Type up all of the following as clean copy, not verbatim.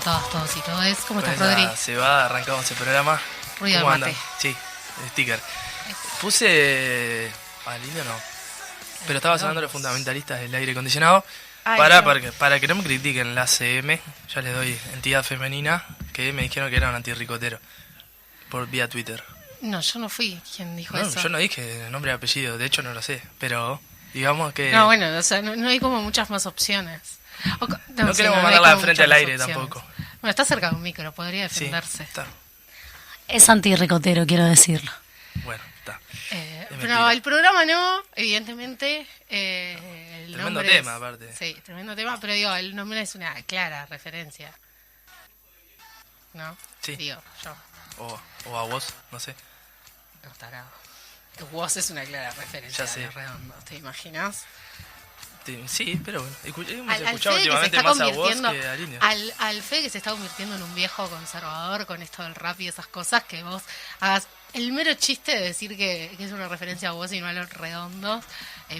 para todas, todos y todes. ¿Cómo Con estás, Rodri? Se va, arrancamos el programa. Ruido de ¿Cómo mate. andan? Sí, sticker. Puse... al indio no. Pero estaba sonando los fundamentalistas del aire acondicionado. Ay, Para que no me critiquen la CM, ya les doy entidad femenina, que me dijeron que era un antirricotero. Por vía Twitter. No, yo no fui quien dijo No, eso. yo no dije nombre y apellido, de hecho no lo sé. Pero digamos que... No, bueno, o sea, no hay como muchas más opciones. No sí, queremos hay mandarla como de frente muchas al más aire opciones. tampoco. Bueno, está cerca de un micro, podría Sí, defenderse. está. Es antirricotero, quiero decirlo. Bueno, está. Pero mentira. el programa no, evidentemente. El Tremendo nombre tema, es- aparte. Sí, tremendo tema, pero digo, el nombre es una clara referencia. ¿No? Sí. Digo, yo, O a vos, no sé. no tarado. Tu voz es una clara referencia Ya sé. a los redondos, ¿te imaginas? Sí, pero bueno. Hemos Al escuchado Fede que se últimamente está más a vos convirtiendo, que al indio. al Fede que se está convirtiendo en un viejo conservador con esto del rap y esas cosas, que vos hagas el mero chiste de decir que es una referencia a vos y no a los redondos,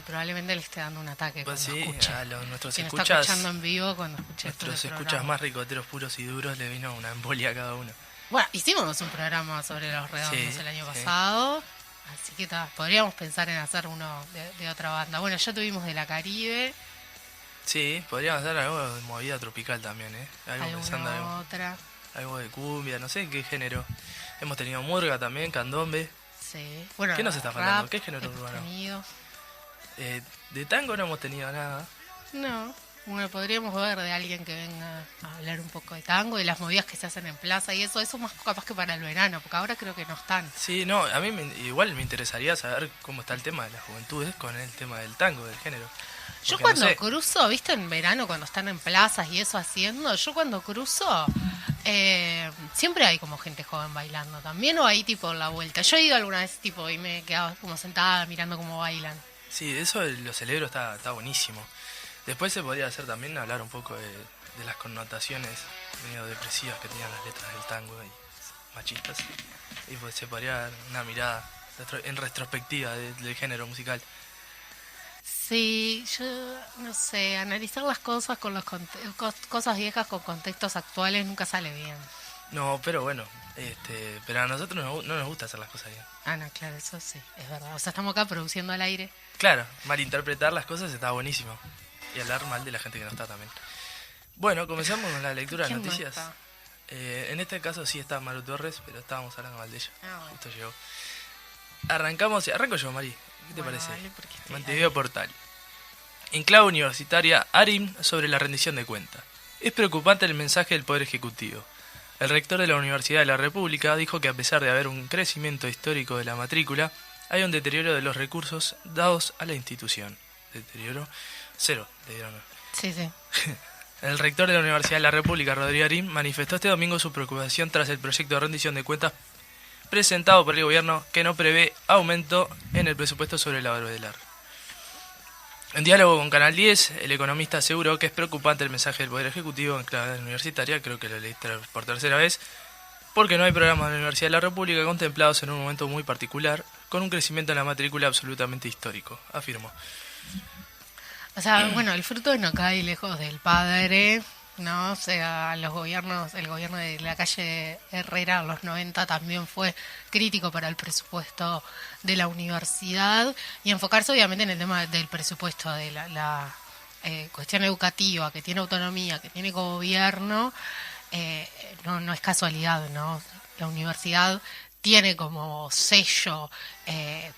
probablemente le esté dando un ataque Pues cuando sí, escuche. a nuestros Quien está escuchas, escuchando en vivo cuando escuche esto nuestros del escuchas programa. más ricoteros puros y duros le vino una embolia a cada uno. Bueno, hicimos un programa sobre los redondos Sí, el año sí. pasado, así que podríamos pensar en hacer uno de otra banda. Bueno, ya tuvimos de la Caribe, Sí, podríamos hacer algo de movida tropical también, ¿eh? Algo pensando alguna otra. algo de cumbia, no sé en qué género. Hemos tenido murga también, candombe. Sí. Bueno, ¿Qué nos está rap faltando? ¿Qué género hemos urbano? tenido. De tango no hemos tenido nada. No, bueno, podríamos ver de alguien que venga a hablar un poco de tango, de las movidas que se hacen en plaza y eso más capaz que para el verano, porque ahora creo que no están. Sí, no, a mí igual me interesaría saber cómo está el tema de las juventudes con el tema del tango, del género. Yo Porque cuando no sé, cruzo, viste, en verano cuando están en plazas y eso haciendo, yo cuando cruzo, siempre hay como gente joven bailando también, o ahí tipo en la vuelta. Yo he ido alguna vez tipo y me he quedado como sentada mirando cómo bailan. sí, eso lo celebro, está buenísimo. Después se podría hacer también hablar un poco de las connotaciones medio depresivas que tenían las letras del tango y machistas. Y pues se podría dar una mirada en retrospectiva del género musical. Sí, yo no sé, analizar las cosas con los cosas viejas con contextos actuales nunca sale bien. No, pero bueno, pero a nosotros no nos gusta hacer las cosas bien. Ah, no, claro, eso sí, es verdad. O sea, estamos acá produciendo al aire. Claro, malinterpretar las cosas está buenísimo. Y hablar mal de la gente que no está también. Bueno, comenzamos con la lectura de ¿Quién no noticias. está? En este caso sí está Maru Torres, pero estábamos hablando mal de ella. Ah, bueno. Justo llegó. Arranco yo, Mari. ¿Qué te Bueno, parece? dale, porque estoy Montevideo Portal. En clave universitaria, ARIM sobre la rendición de cuentas. Es preocupante el mensaje del Poder Ejecutivo. El rector de la Universidad de la República dijo que a pesar de haber un crecimiento histórico de la matrícula, hay un deterioro de los recursos dados a la institución. Deterioro cero, le dieron. Sí, sí. El rector de la Universidad de la República, Rodrigo Arim, manifestó este domingo su preocupación tras el proyecto de rendición de cuentas presentado por el gobierno que no prevé aumento en el presupuesto sobre el Barodelar. En diálogo con Canal 10, el economista aseguró que es preocupante el mensaje del Poder Ejecutivo en clave universitaria, creo que lo leíste por tercera vez, porque no hay programas de la Universidad de la República contemplados en un momento muy particular, con un crecimiento en la matrícula absolutamente histórico, afirmó. O sea, bueno, el fruto no cae lejos del padre, ¿no? O sea, el gobierno de la calle Herrera en los 90 también fue crítico para el presupuesto de la universidad y enfocarse obviamente en el tema del presupuesto, de la cuestión educativa, que tiene autonomía, que tiene gobierno, no es casualidad, ¿no? La universidad tiene como sello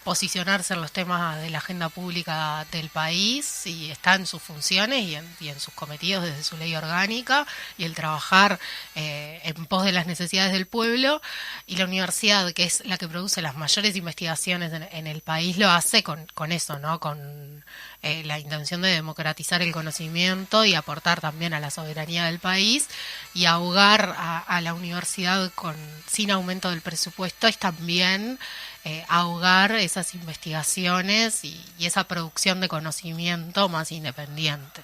posicionarse en los temas de la agenda pública del país y está en sus funciones y en sus cometidos desde su ley orgánica y el trabajar en pos de las necesidades del pueblo, y la universidad, que es la que produce las mayores investigaciones en el país, lo hace con eso, ¿no? Con la intención de democratizar el conocimiento y aportar también a la soberanía del país, y ahogar a la universidad sin aumento del presupuesto es también ahogar esas investigaciones y esa producción de conocimiento más independiente.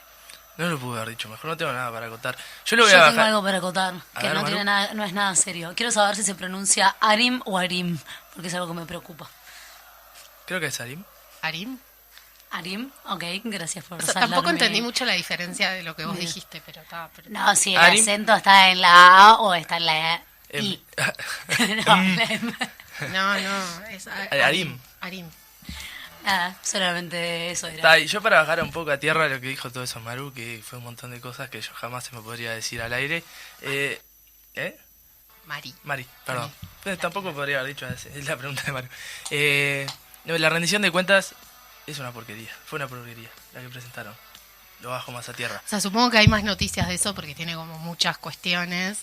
No lo pude haber dicho mejor, no tengo nada para contar. Yo lo voy Yo a tengo bajar. algo para acotar, A que ver, no Maru. tiene nada, no es nada serio. Quiero saber si se pronuncia Arim o Arim, porque es algo que me preocupa. Creo que es Arim. ¿Arim? Arim, ok, gracias por O sea, tampoco saldarme. entendí mucho la diferencia de lo que vos dijiste, pero está... No, si el Arim. acento está en la A o está en la I. No, No, es Arim. Arim. nada, solamente eso era. Está, y yo para bajar un poco a tierra lo que dijo todo eso Maru, que fue un montón de cosas que yo jamás se me podría decir al aire. Mari. Mari, perdón. Tampoco podría haber dicho, es la pregunta de Maru. La rendición de cuentas es una porquería, fue una porquería la que presentaron. Lo bajo más a tierra. O sea, supongo que hay más noticias de eso porque tiene como muchas cuestiones.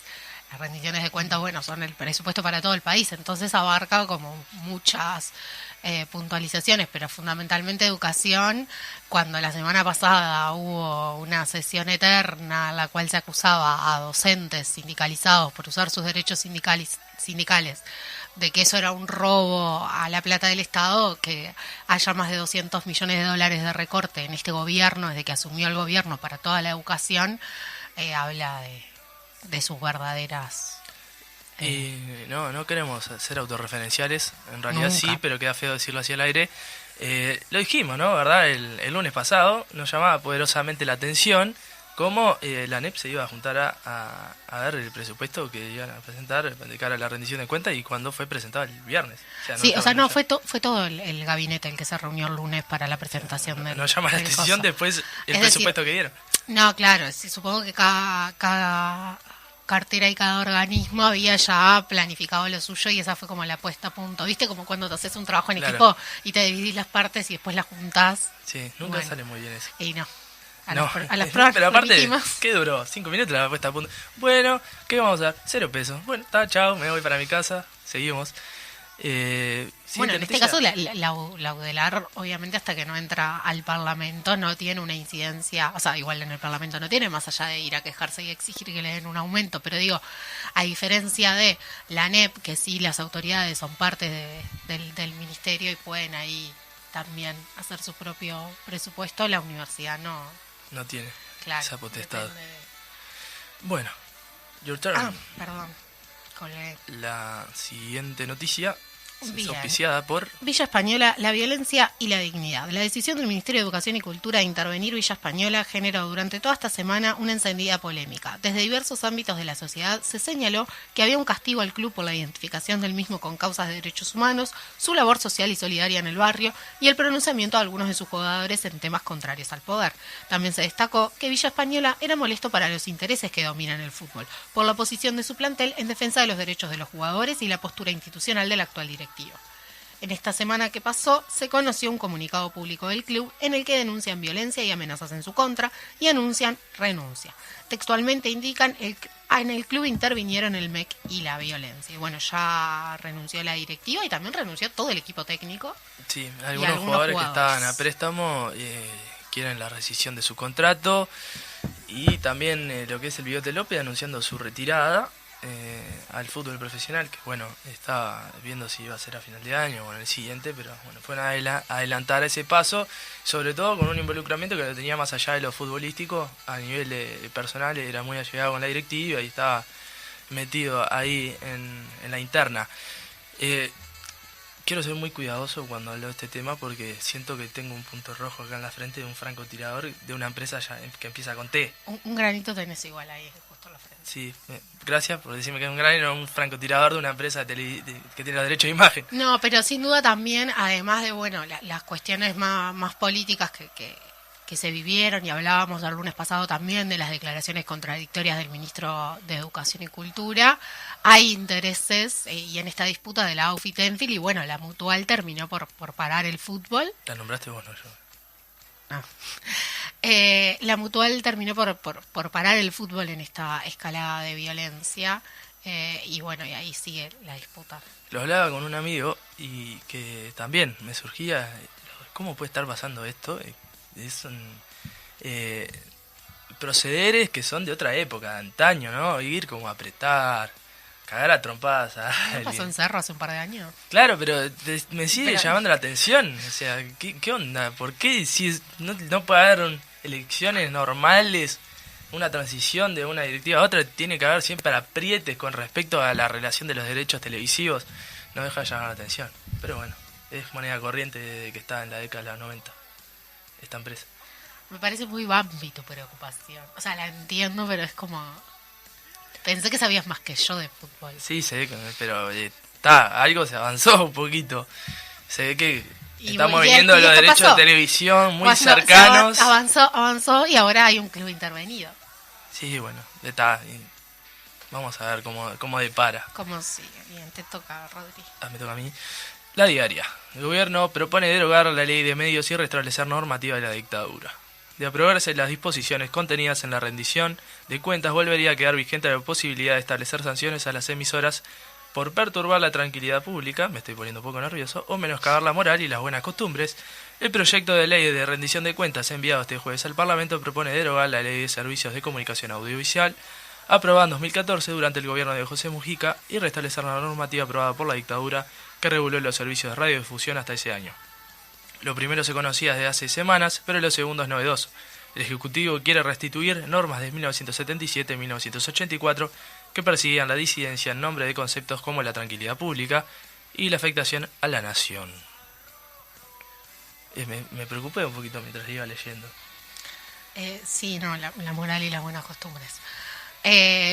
Las rendiciones de cuentas, bueno, son el presupuesto para todo el país, entonces abarca como muchas puntualizaciones, pero fundamentalmente educación. Cuando la semana pasada hubo una sesión eterna en la cual se acusaba a docentes sindicalizados por usar sus derechos sindicales de que eso era un robo a la plata del Estado, que haya más de 200 millones de dólares de recorte en este gobierno, desde que asumió el gobierno para toda la educación, habla de sus verdaderas... No queremos ser autorreferenciales, en realidad Nunca. sí, pero queda feo decirlo así al aire. Lo dijimos, ¿no? ¿Verdad? El lunes pasado nos llamaba poderosamente la atención cómo la ANEP se iba a juntar a ver el presupuesto que iban a presentar de cara a la rendición de cuentas y cuando fue presentado el viernes. Sí, o sea, estaban no, ya. fue todo el gabinete el que se reunió el lunes para la presentación del Nos llama la del atención coso. después el Es presupuesto decir, que dieron. No, claro, sí, supongo que cada cartera y cada organismo había ya planificado lo suyo y esa fue como la puesta a punto. ¿Viste? Como cuando te haces un trabajo en Claro. equipo y te dividís las partes y después las juntás. Sí, nunca Bueno. sale muy bien eso. Y no. A No, las pruebas pero aparte, últimas. ¿qué duró? 5 minutos la puesta a punto. Bueno, ¿qué vamos a hacer? 0 pesos. Bueno, está, chao, me voy para mi casa. Seguimos. Bueno, en este caso la UDELAR, obviamente, hasta que no entra al Parlamento, no tiene una incidencia, o sea, igual en el Parlamento no tiene, más allá de ir a quejarse y exigir que le den un aumento, pero digo, a diferencia de la ANEP, que sí las autoridades son parte del ministerio y pueden ahí también hacer su propio presupuesto, la universidad No tiene claro, esa potestad. depende de- Bueno, your turn. Perdón, colgué. La siguiente noticia es Bien. auspiciada por... Villa Española, la violencia y la dignidad. La decisión del Ministerio de Educación y Cultura de intervenir Villa Española generó durante toda esta semana una encendida polémica. Desde diversos ámbitos de la sociedad se señaló que había un castigo al club por la identificación del mismo con causas de derechos humanos, su labor social y solidaria en el barrio y el pronunciamiento de algunos de sus jugadores en temas contrarios al poder. También se destacó que Villa Española era molesto para los intereses que dominan el fútbol, por la posición de su plantel en defensa de los derechos de los jugadores y la postura institucional del actual directivo. En esta semana que pasó, se conoció un comunicado público del club en el que denuncian violencia y amenazas en su contra y anuncian renuncia. Textualmente indican, en el club intervinieron el MEC y la violencia. Y bueno, ya renunció la directiva y también renunció todo el equipo técnico. Sí, algunos algunos jugadores que jugadores. estaban a préstamo quieren la rescisión de su contrato y también lo que es el Bigote López anunciando su retirada al fútbol profesional, que bueno, estaba viendo si iba a ser a final de año o en el siguiente, pero bueno, fue adelantar ese paso, sobre todo con un involucramiento que lo tenía más allá de lo futbolístico, a nivel personal, era muy allegado con la directiva y estaba metido ahí en la interna. Quiero ser muy cuidadoso cuando hablo de este tema porque siento que tengo un punto rojo acá en la frente de un francotirador de una empresa ya que empieza con T. Un granito tenés igual ahí, justo en la frente. Sí, gracias por decirme que es un gran y no un francotirador de una empresa que tiene los derechos de imagen. No, pero sin duda también, además de bueno las cuestiones más políticas que se vivieron y hablábamos el lunes pasado también de las declaraciones contradictorias del ministro de Educación y Cultura, hay intereses y en esta disputa de la AUF y Tenfield y bueno, la Mutual terminó por parar el fútbol. La nombraste vos, no yo. Ah. La Mutual terminó por parar el fútbol en esta escalada de violencia y bueno, y ahí sigue la disputa. Lo hablaba con un amigo y que también me surgía, ¿cómo puede estar pasando esto? Son procederes que son de otra época, de antaño, ¿no? Ir como a apretar, cagar a trompadas a ¿No alguien. pasó en Cerro hace un par de años? Claro, pero me sigue Pero- llamando la atención. O sea, ¿qué onda? ¿Por qué si no puede haber elecciones normales, una transición de una directiva a otra, tiene que haber siempre aprietes con respecto a la relación de los derechos televisivos? No deja de llamar la atención. Pero bueno, es moneda corriente desde que está en la década de los 90. esta empresa. Me parece muy Bambi tu preocupación. O sea, la entiendo, pero es como... Pensé que sabías más que yo de fútbol. Sí, sé, pero algo se avanzó un poquito. Se ve que estamos viendo los derechos de televisión muy cercanos. Avanzó y ahora hay un club intervenido. Sí, bueno, vamos a ver cómo depara. Como sigue. Bien, te toca, Rodri. Me toca a mí. La diaria. El gobierno propone derogar la ley de medios y restablecer normativa de la dictadura. De aprobarse las disposiciones contenidas en la rendición de cuentas, volvería a quedar vigente la posibilidad de establecer sanciones a las emisoras por perturbar la tranquilidad pública, me estoy poniendo un poco nervioso, o menoscabar la moral y las buenas costumbres. El proyecto de ley de rendición de cuentas enviado este jueves al Parlamento propone derogar la ley de servicios de comunicación audiovisual, aprobada en 2014 durante el gobierno de José Mujica, y restablecer la normativa aprobada por la dictadura que reguló los servicios de radiodifusión hasta ese año. Lo primero se conocía desde hace semanas, pero lo segundo es novedoso. El Ejecutivo quiere restituir normas de 1977 y 1984 que perseguían la disidencia en nombre de conceptos como la tranquilidad pública y la afectación a la nación. Me preocupé un poquito mientras iba leyendo. Sí, no, la moral y las buenas costumbres.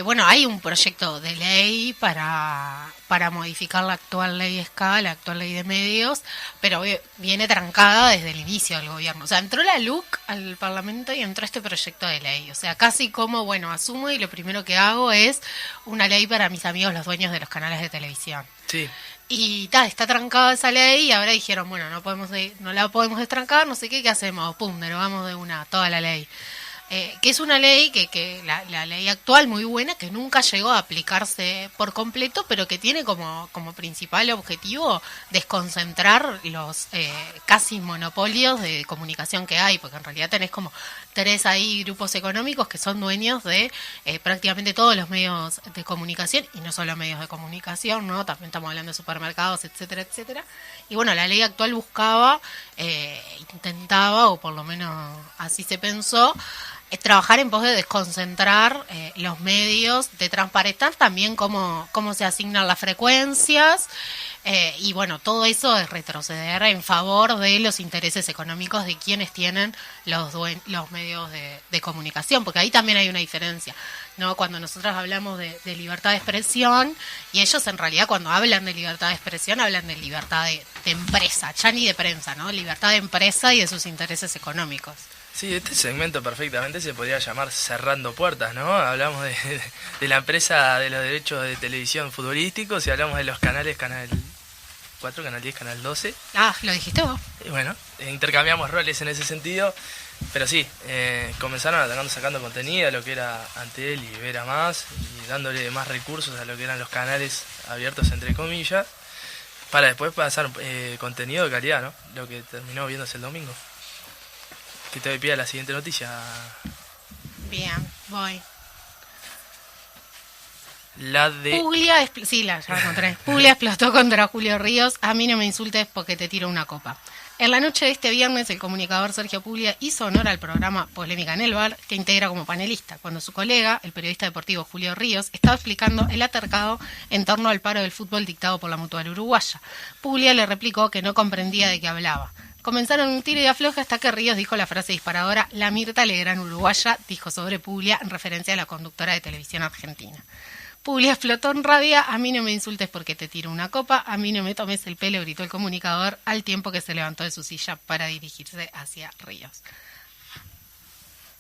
Bueno, hay un proyecto de ley para modificar la actual ley SCA, la actual ley de medios, pero viene trancada desde el inicio del gobierno. O sea, entró la LUC al Parlamento y entró este proyecto de ley. O sea, casi como, bueno, asumo y lo primero que hago es una ley para mis amigos los dueños de los canales de televisión. Sí. Y está trancada esa ley y ahora dijeron, bueno, no la podemos destrancar, no sé qué hacemos, pum, derogamos de toda la ley. Que es una ley que la ley actual muy buena, que nunca llegó a aplicarse por completo, pero que tiene como principal objetivo desconcentrar los casi monopolios de comunicación que hay, porque en realidad tenés como 3 ahí grupos económicos que son dueños de prácticamente todos los medios de comunicación, y no solo medios de comunicación, ¿no? También estamos hablando de supermercados, etcétera, etcétera. Y bueno, la ley actual buscaba, intentaba, o por lo menos así se pensó, trabajar en pos de desconcentrar los medios, de transparentar también cómo se asignan las frecuencias, y bueno, todo eso es retroceder en favor de los intereses económicos de quienes tienen los medios de comunicación, porque ahí también hay una diferencia, ¿no? Cuando nosotros hablamos de libertad de expresión, y ellos en realidad cuando hablan de libertad de expresión hablan de libertad de empresa, ya ni de prensa, ¿no? Libertad de empresa y de sus intereses económicos. Sí, este segmento perfectamente se podría llamar Cerrando Puertas, ¿no? Hablamos de la empresa de los derechos de televisión futbolísticos y hablamos de los canales, Canal 4, Canal 10, Canal 12. Ah, lo dijiste vos. Y bueno, intercambiamos roles en ese sentido, pero sí, comenzaron sacando contenido a lo que era Antel y Vera Más, y dándole más recursos a lo que eran los canales abiertos, entre comillas, para después pasar contenido de calidad, ¿no? Lo que terminó viéndose el domingo. Que te pida la siguiente noticia. Bien, voy. La de... Puglia, ya la encontré. Puglia explotó contra Julio Ríos. A mí no me insultes porque te tiro una copa. En la noche de este viernes, el comunicador Sergio Puglia hizo honor al programa Polémica en el Bar, que integra como panelista, cuando su colega, el periodista deportivo Julio Ríos, estaba explicando el altercado en torno al paro del fútbol dictado por la Mutual Uruguaya. Puglia le replicó que no comprendía de qué hablaba. Comenzaron un tiro y afloje hasta que Ríos dijo la frase disparadora: "La Mirta Legrand uruguaya", dijo sobre Puglia en referencia a la conductora de televisión argentina. Puglia explotó en rabia: "A mí no me insultes porque te tiro una copa, a mí no me tomes el pelo", gritó el comunicador al tiempo que se levantó de su silla para dirigirse hacia Ríos.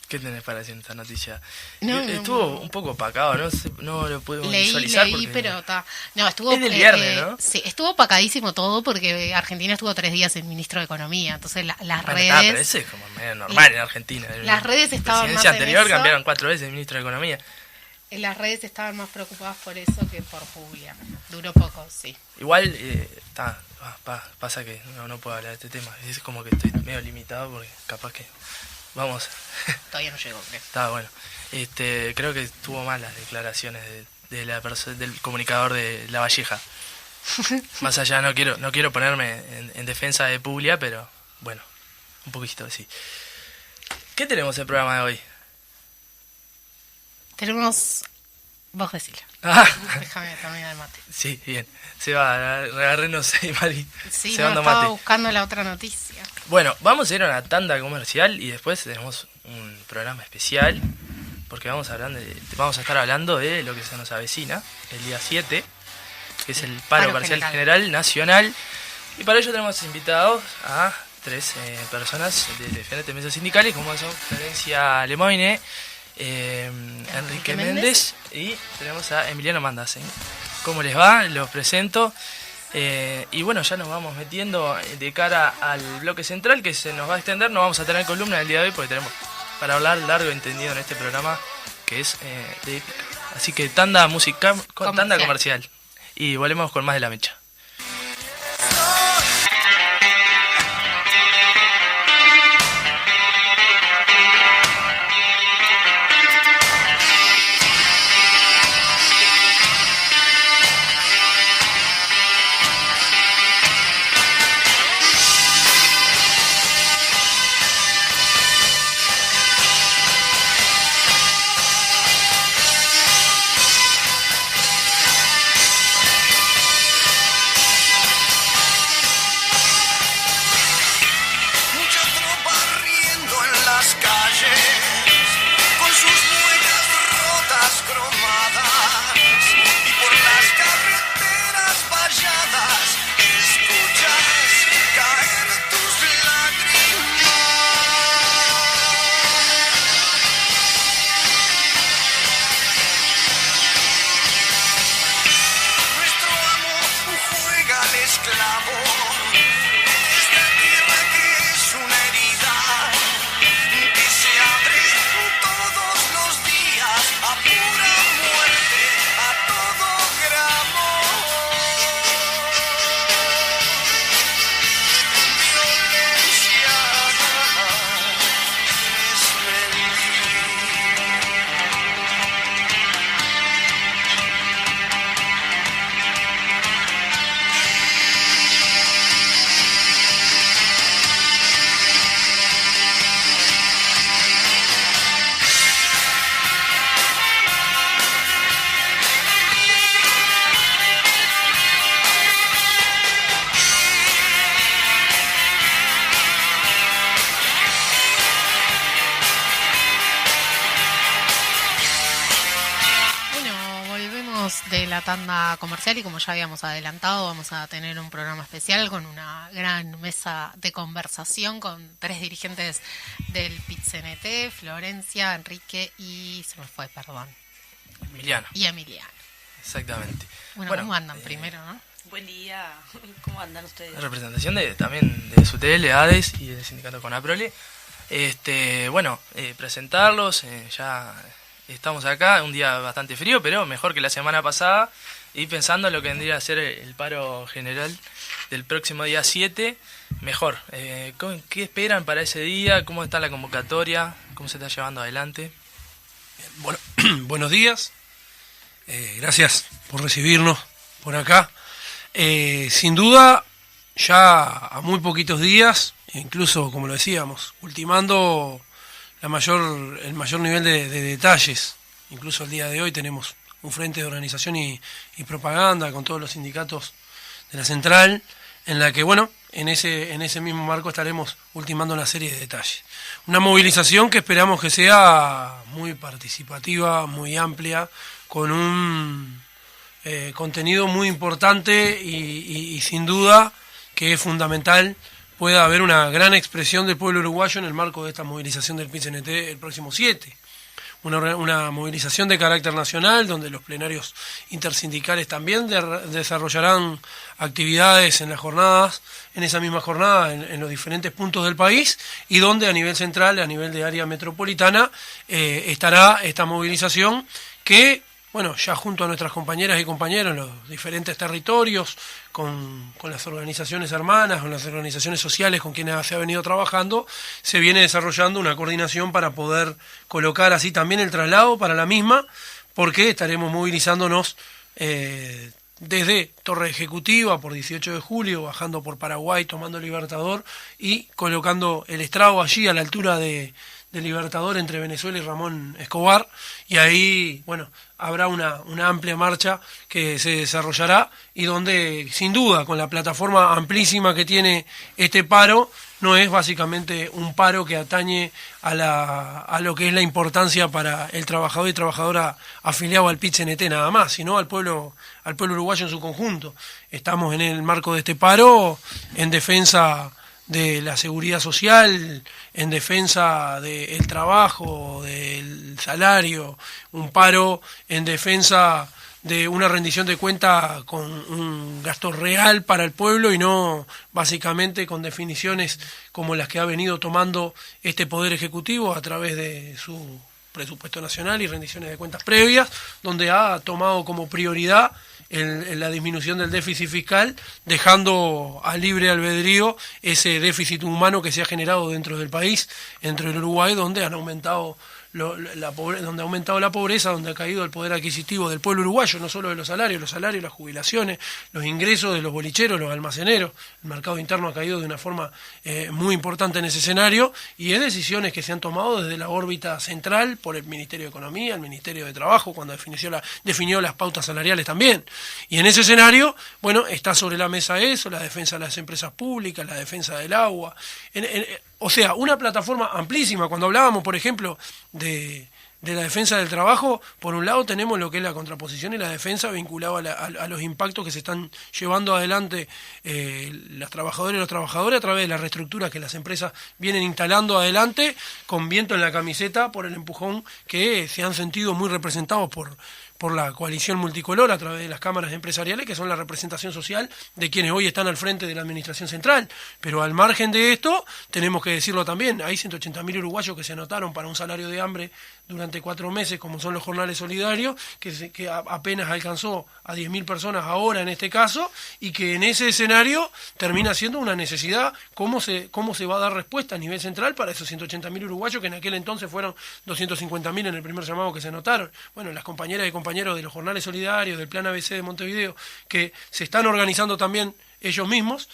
¿Qué tenés para decir esta noticia? No, estuvo un poco opacado, no lo pudimos visualizar. Leí, pero está. No, estuvo. Es del viernes, ¿no? Sí, estuvo opacadísimo todo porque Argentina estuvo 3 días sin ministro de Economía. Entonces las redes. Pero ese es como medio normal en Argentina. Las redes estaban más. La presidencia anterior en eso. cambiaron 4 veces el ministro de Economía. Las redes estaban más preocupadas por eso que por Puglia. Duró poco, sí. Igual, pasa que no puedo hablar de este tema. Es como que estoy medio limitado porque capaz que... Vamos. Todavía no llegó, creo. Está bueno. Creo que estuvo mal las declaraciones del comunicador de La Valleja. Más allá, no quiero ponerme en defensa de Puglia, pero bueno, un poquito sí. ¿Qué tenemos en el programa de hoy? Tenemos Vos decilo. Ah, Déjame terminar el mate. sí, bien. Se va, agarrenos ahí, Mari. Sí, Se no, va dando estaba mate. buscando la otra noticia. Bueno, vamos a ir a una tanda comercial y después tenemos un programa especial porque vamos a estar hablando de lo que se nos avecina el día 7, que es el paro parcial general nacional. Y para ello tenemos invitados a 3 personas de diferentes mesas sindicales, como son Florencia Lemoine, Enrique Méndez y tenemos a Emiliano Mandase. ¿Cómo les va? Los presento. Y bueno, ya nos vamos metiendo de cara al bloque central que se nos va a extender. No vamos a tener columna el día de hoy porque tenemos para hablar largo y entendido en este programa que es de épica. Así que tanda musical, tanda comercial. Y volvemos con más de la mecha. De la tanda comercial y como ya habíamos adelantado vamos a tener un programa especial con una gran mesa de conversación con 3 dirigentes del PIT-CNT, Florencia, Enrique y Emiliano. Y Emiliano. Exactamente. Bueno, ¿cómo andan primero, no? Buen día, ¿cómo andan ustedes? La representación también de SUTEL, ADES y del sindicato CONAPROLE. Presentarlos, ya estamos acá, un día bastante frío, pero mejor que la semana pasada, y pensando en lo que vendría a ser el paro general del próximo día 7, mejor. ¿Qué esperan para ese día? ¿Cómo está la convocatoria? ¿Cómo se está llevando adelante? Bueno, buenos días, gracias por recibirnos por acá. Sin duda, ya a muy poquitos días, incluso como lo decíamos, ultimando el mayor nivel de detalles. Incluso el día de hoy tenemos un frente de organización y propaganda con todos los sindicatos de la central, en la que, bueno, en ese mismo marco estaremos ultimando una serie de detalles. Una movilización que esperamos que sea muy participativa, muy amplia, con un contenido muy importante y sin duda que es fundamental pueda haber una gran expresión del pueblo uruguayo en el marco de esta movilización del PIT-CNT el próximo 7. Una movilización de carácter nacional, donde los plenarios intersindicales también desarrollarán actividades en las jornadas, en esa misma jornada, en los diferentes puntos del país, y donde a nivel central, a nivel de área metropolitana, estará esta movilización que, bueno, ya junto a nuestras compañeras y compañeros en los diferentes territorios, con las organizaciones hermanas, con las organizaciones sociales con quienes se ha venido trabajando, se viene desarrollando una coordinación para poder colocar así también el traslado para la misma, porque estaremos movilizándonos desde Torre Ejecutiva por 18 de julio, bajando por Paraguay, tomando Libertador y colocando el estrado allí a la altura de del Libertador entre Venezuela y Ramón Escobar, y ahí, bueno, habrá una amplia marcha que se desarrollará y donde, sin duda, con la plataforma amplísima que tiene este paro, no es básicamente un paro que atañe a lo que es la importancia para el trabajador y trabajadora afiliado al PIT-CNT nada más, sino al pueblo uruguayo en su conjunto. Estamos en el marco de este paro en defensa de la seguridad social, en defensa del trabajo, del salario, un paro en defensa de una rendición de cuenta con un gasto real para el pueblo y no básicamente con definiciones como las que ha venido tomando este Poder Ejecutivo a través de su presupuesto nacional y rendiciones de cuentas previas, donde ha tomado como prioridad la disminución del déficit fiscal, dejando a libre albedrío ese déficit humano que se ha generado dentro del país, dentro del Uruguay, donde han aumentado donde ha aumentado la pobreza, donde ha caído el poder adquisitivo del pueblo uruguayo, no solo de los salarios, las jubilaciones, los ingresos de los bolicheros, los almaceneros. El mercado interno ha caído de una forma muy importante en ese escenario, y es decisiones que se han tomado desde la órbita central por el Ministerio de Economía, el Ministerio de Trabajo, cuando definió las pautas salariales también. Y en ese escenario, bueno, está sobre la mesa eso, la defensa de las empresas públicas, la defensa del agua, o sea, una plataforma amplísima. Cuando hablábamos, por ejemplo, de la defensa del trabajo, por un lado tenemos lo que es la contraposición y la defensa vinculada a los impactos que se están llevando adelante las trabajadoras y los trabajadores a través de las reestructuras que las empresas vienen instalando adelante, con viento en la camiseta por el empujón que se han sentido muy representados por la coalición multicolor a través de las cámaras empresariales, que son la representación social de quienes hoy están al frente de la administración central. Pero al margen de esto, tenemos que decirlo también, hay 180.000 uruguayos que se anotaron para un salario de hambre durante 4 meses, como son los jornales solidarios, que apenas alcanzó a 10.000 personas ahora en este caso, y que en ese escenario termina siendo una necesidad cómo se va a dar respuesta a nivel central para esos 180.000 uruguayos, que en aquel entonces fueron 250.000 en el primer llamado que se anotaron. Bueno, las compañeras y compañeros de los jornales solidarios, del Plan ABC de Montevideo, que se están organizando también ellos mismos,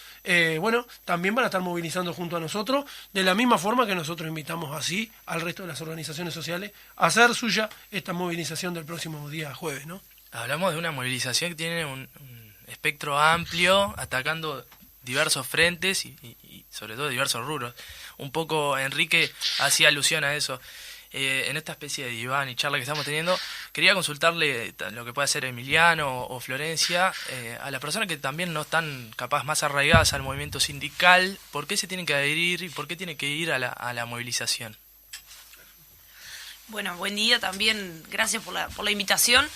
bueno, también van a estar movilizando junto a nosotros, de la misma forma que nosotros invitamos así al resto de las organizaciones sociales a hacer suya esta movilización del próximo día jueves, ¿no? Hablamos de una movilización que tiene un espectro amplio, atacando diversos frentes y sobre todo diversos rubros. Un poco Enrique hacía alusión a eso. En esta especie de diván y charla que estamos teniendo, quería consultarle lo que puede hacer Emiliano o Florencia, a las personas que también no están capaz más arraigadas al movimiento sindical, ¿por qué se tienen que adherir y por qué tienen que ir a la movilización? Bueno, buen día también, gracias por la invitación.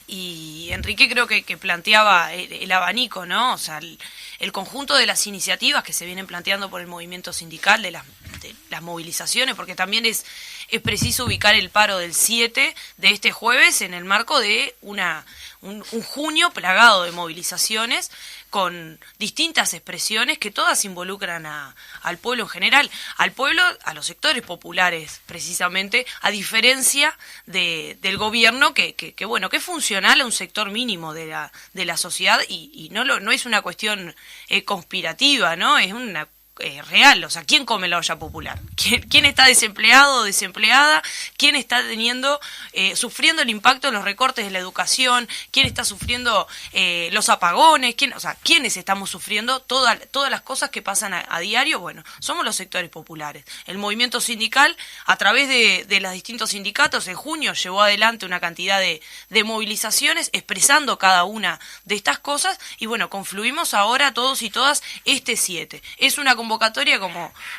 Y Enrique creo que planteaba el abanico, ¿no? O sea, el conjunto de las iniciativas que se vienen planteando por el movimiento sindical, de las movilizaciones, porque también es preciso ubicar el paro del 7 de este jueves en el marco de un junio plagado de movilizaciones con distintas expresiones que todas involucran al pueblo en general, al pueblo, a los sectores populares precisamente, a diferencia del gobierno que bueno, que es funcional a un sector mínimo de la sociedad y no es una cuestión conspirativa, ¿no? Es una real, o sea, ¿quién come la olla popular? ¿Quién está desempleado o desempleada? ¿Quién está sufriendo el impacto de los recortes de la educación? ¿Quién está sufriendo los apagones? ¿Quiénes estamos sufriendo todas las cosas que pasan a diario? Bueno, somos los sectores populares. El movimiento sindical, a través de los distintos sindicatos, en junio llevó adelante una cantidad de movilizaciones expresando cada una de estas cosas y bueno, confluimos ahora todos y todas este 7. Es una convocatoria,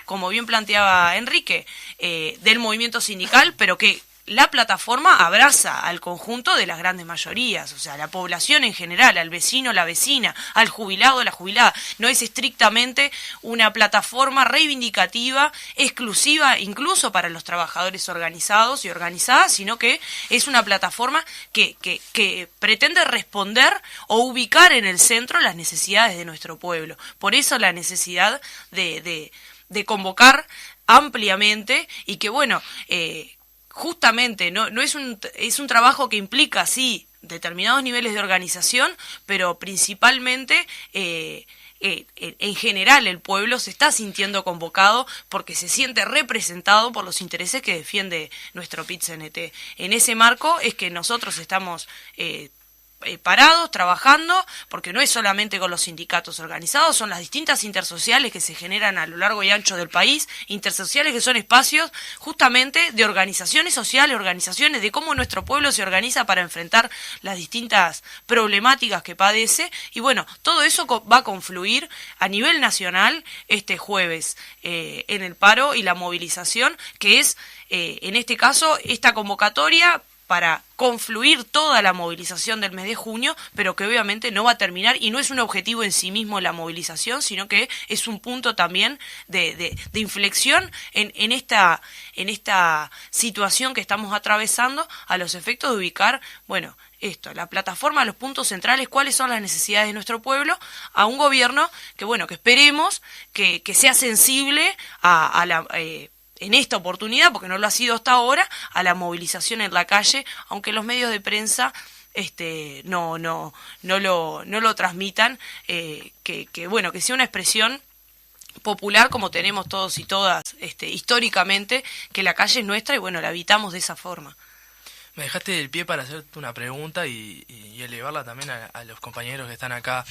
como bien planteaba Enrique, del movimiento sindical, pero que la plataforma abraza al conjunto de las grandes mayorías, o sea, a la población en general, al vecino, la vecina, al jubilado, la jubilada. No es estrictamente una plataforma reivindicativa, exclusiva incluso para los trabajadores organizados y organizadas, sino que es una plataforma que pretende responder o ubicar en el centro las necesidades de nuestro pueblo. Por eso la necesidad de convocar ampliamente y que, bueno, justamente no es un trabajo que implica, sí, determinados niveles de organización, pero principalmente en general el pueblo se está sintiendo convocado porque se siente representado por los intereses que defiende nuestro PIT-CNT. En ese marco es que nosotros estamos parados, trabajando, porque no es solamente con los sindicatos organizados, son las distintas intersociales que se generan a lo largo y ancho del país, intersociales que son espacios justamente de organizaciones sociales, organizaciones de cómo nuestro pueblo se organiza para enfrentar las distintas problemáticas que padece, y bueno, todo eso va a confluir a nivel nacional este jueves en el paro y la movilización, que es, en este caso, esta convocatoria para confluir toda la movilización del mes de junio, pero que obviamente no va a terminar y no es un objetivo en sí mismo la movilización, sino que es un punto también de inflexión en esta situación que estamos atravesando a los efectos de ubicar, bueno, la plataforma, los puntos centrales, cuáles son las necesidades de nuestro pueblo, a un gobierno que, bueno, que esperemos que sea sensible a la en esta oportunidad, porque no lo ha sido hasta ahora, a la movilización en la calle, aunque los medios de prensa no lo transmitan, que bueno, que sea una expresión popular como tenemos todos y todas históricamente, que la calle es nuestra y bueno, la habitamos de esa forma. Me dejaste el pie para hacerte una pregunta y elevarla también a los compañeros que están acá.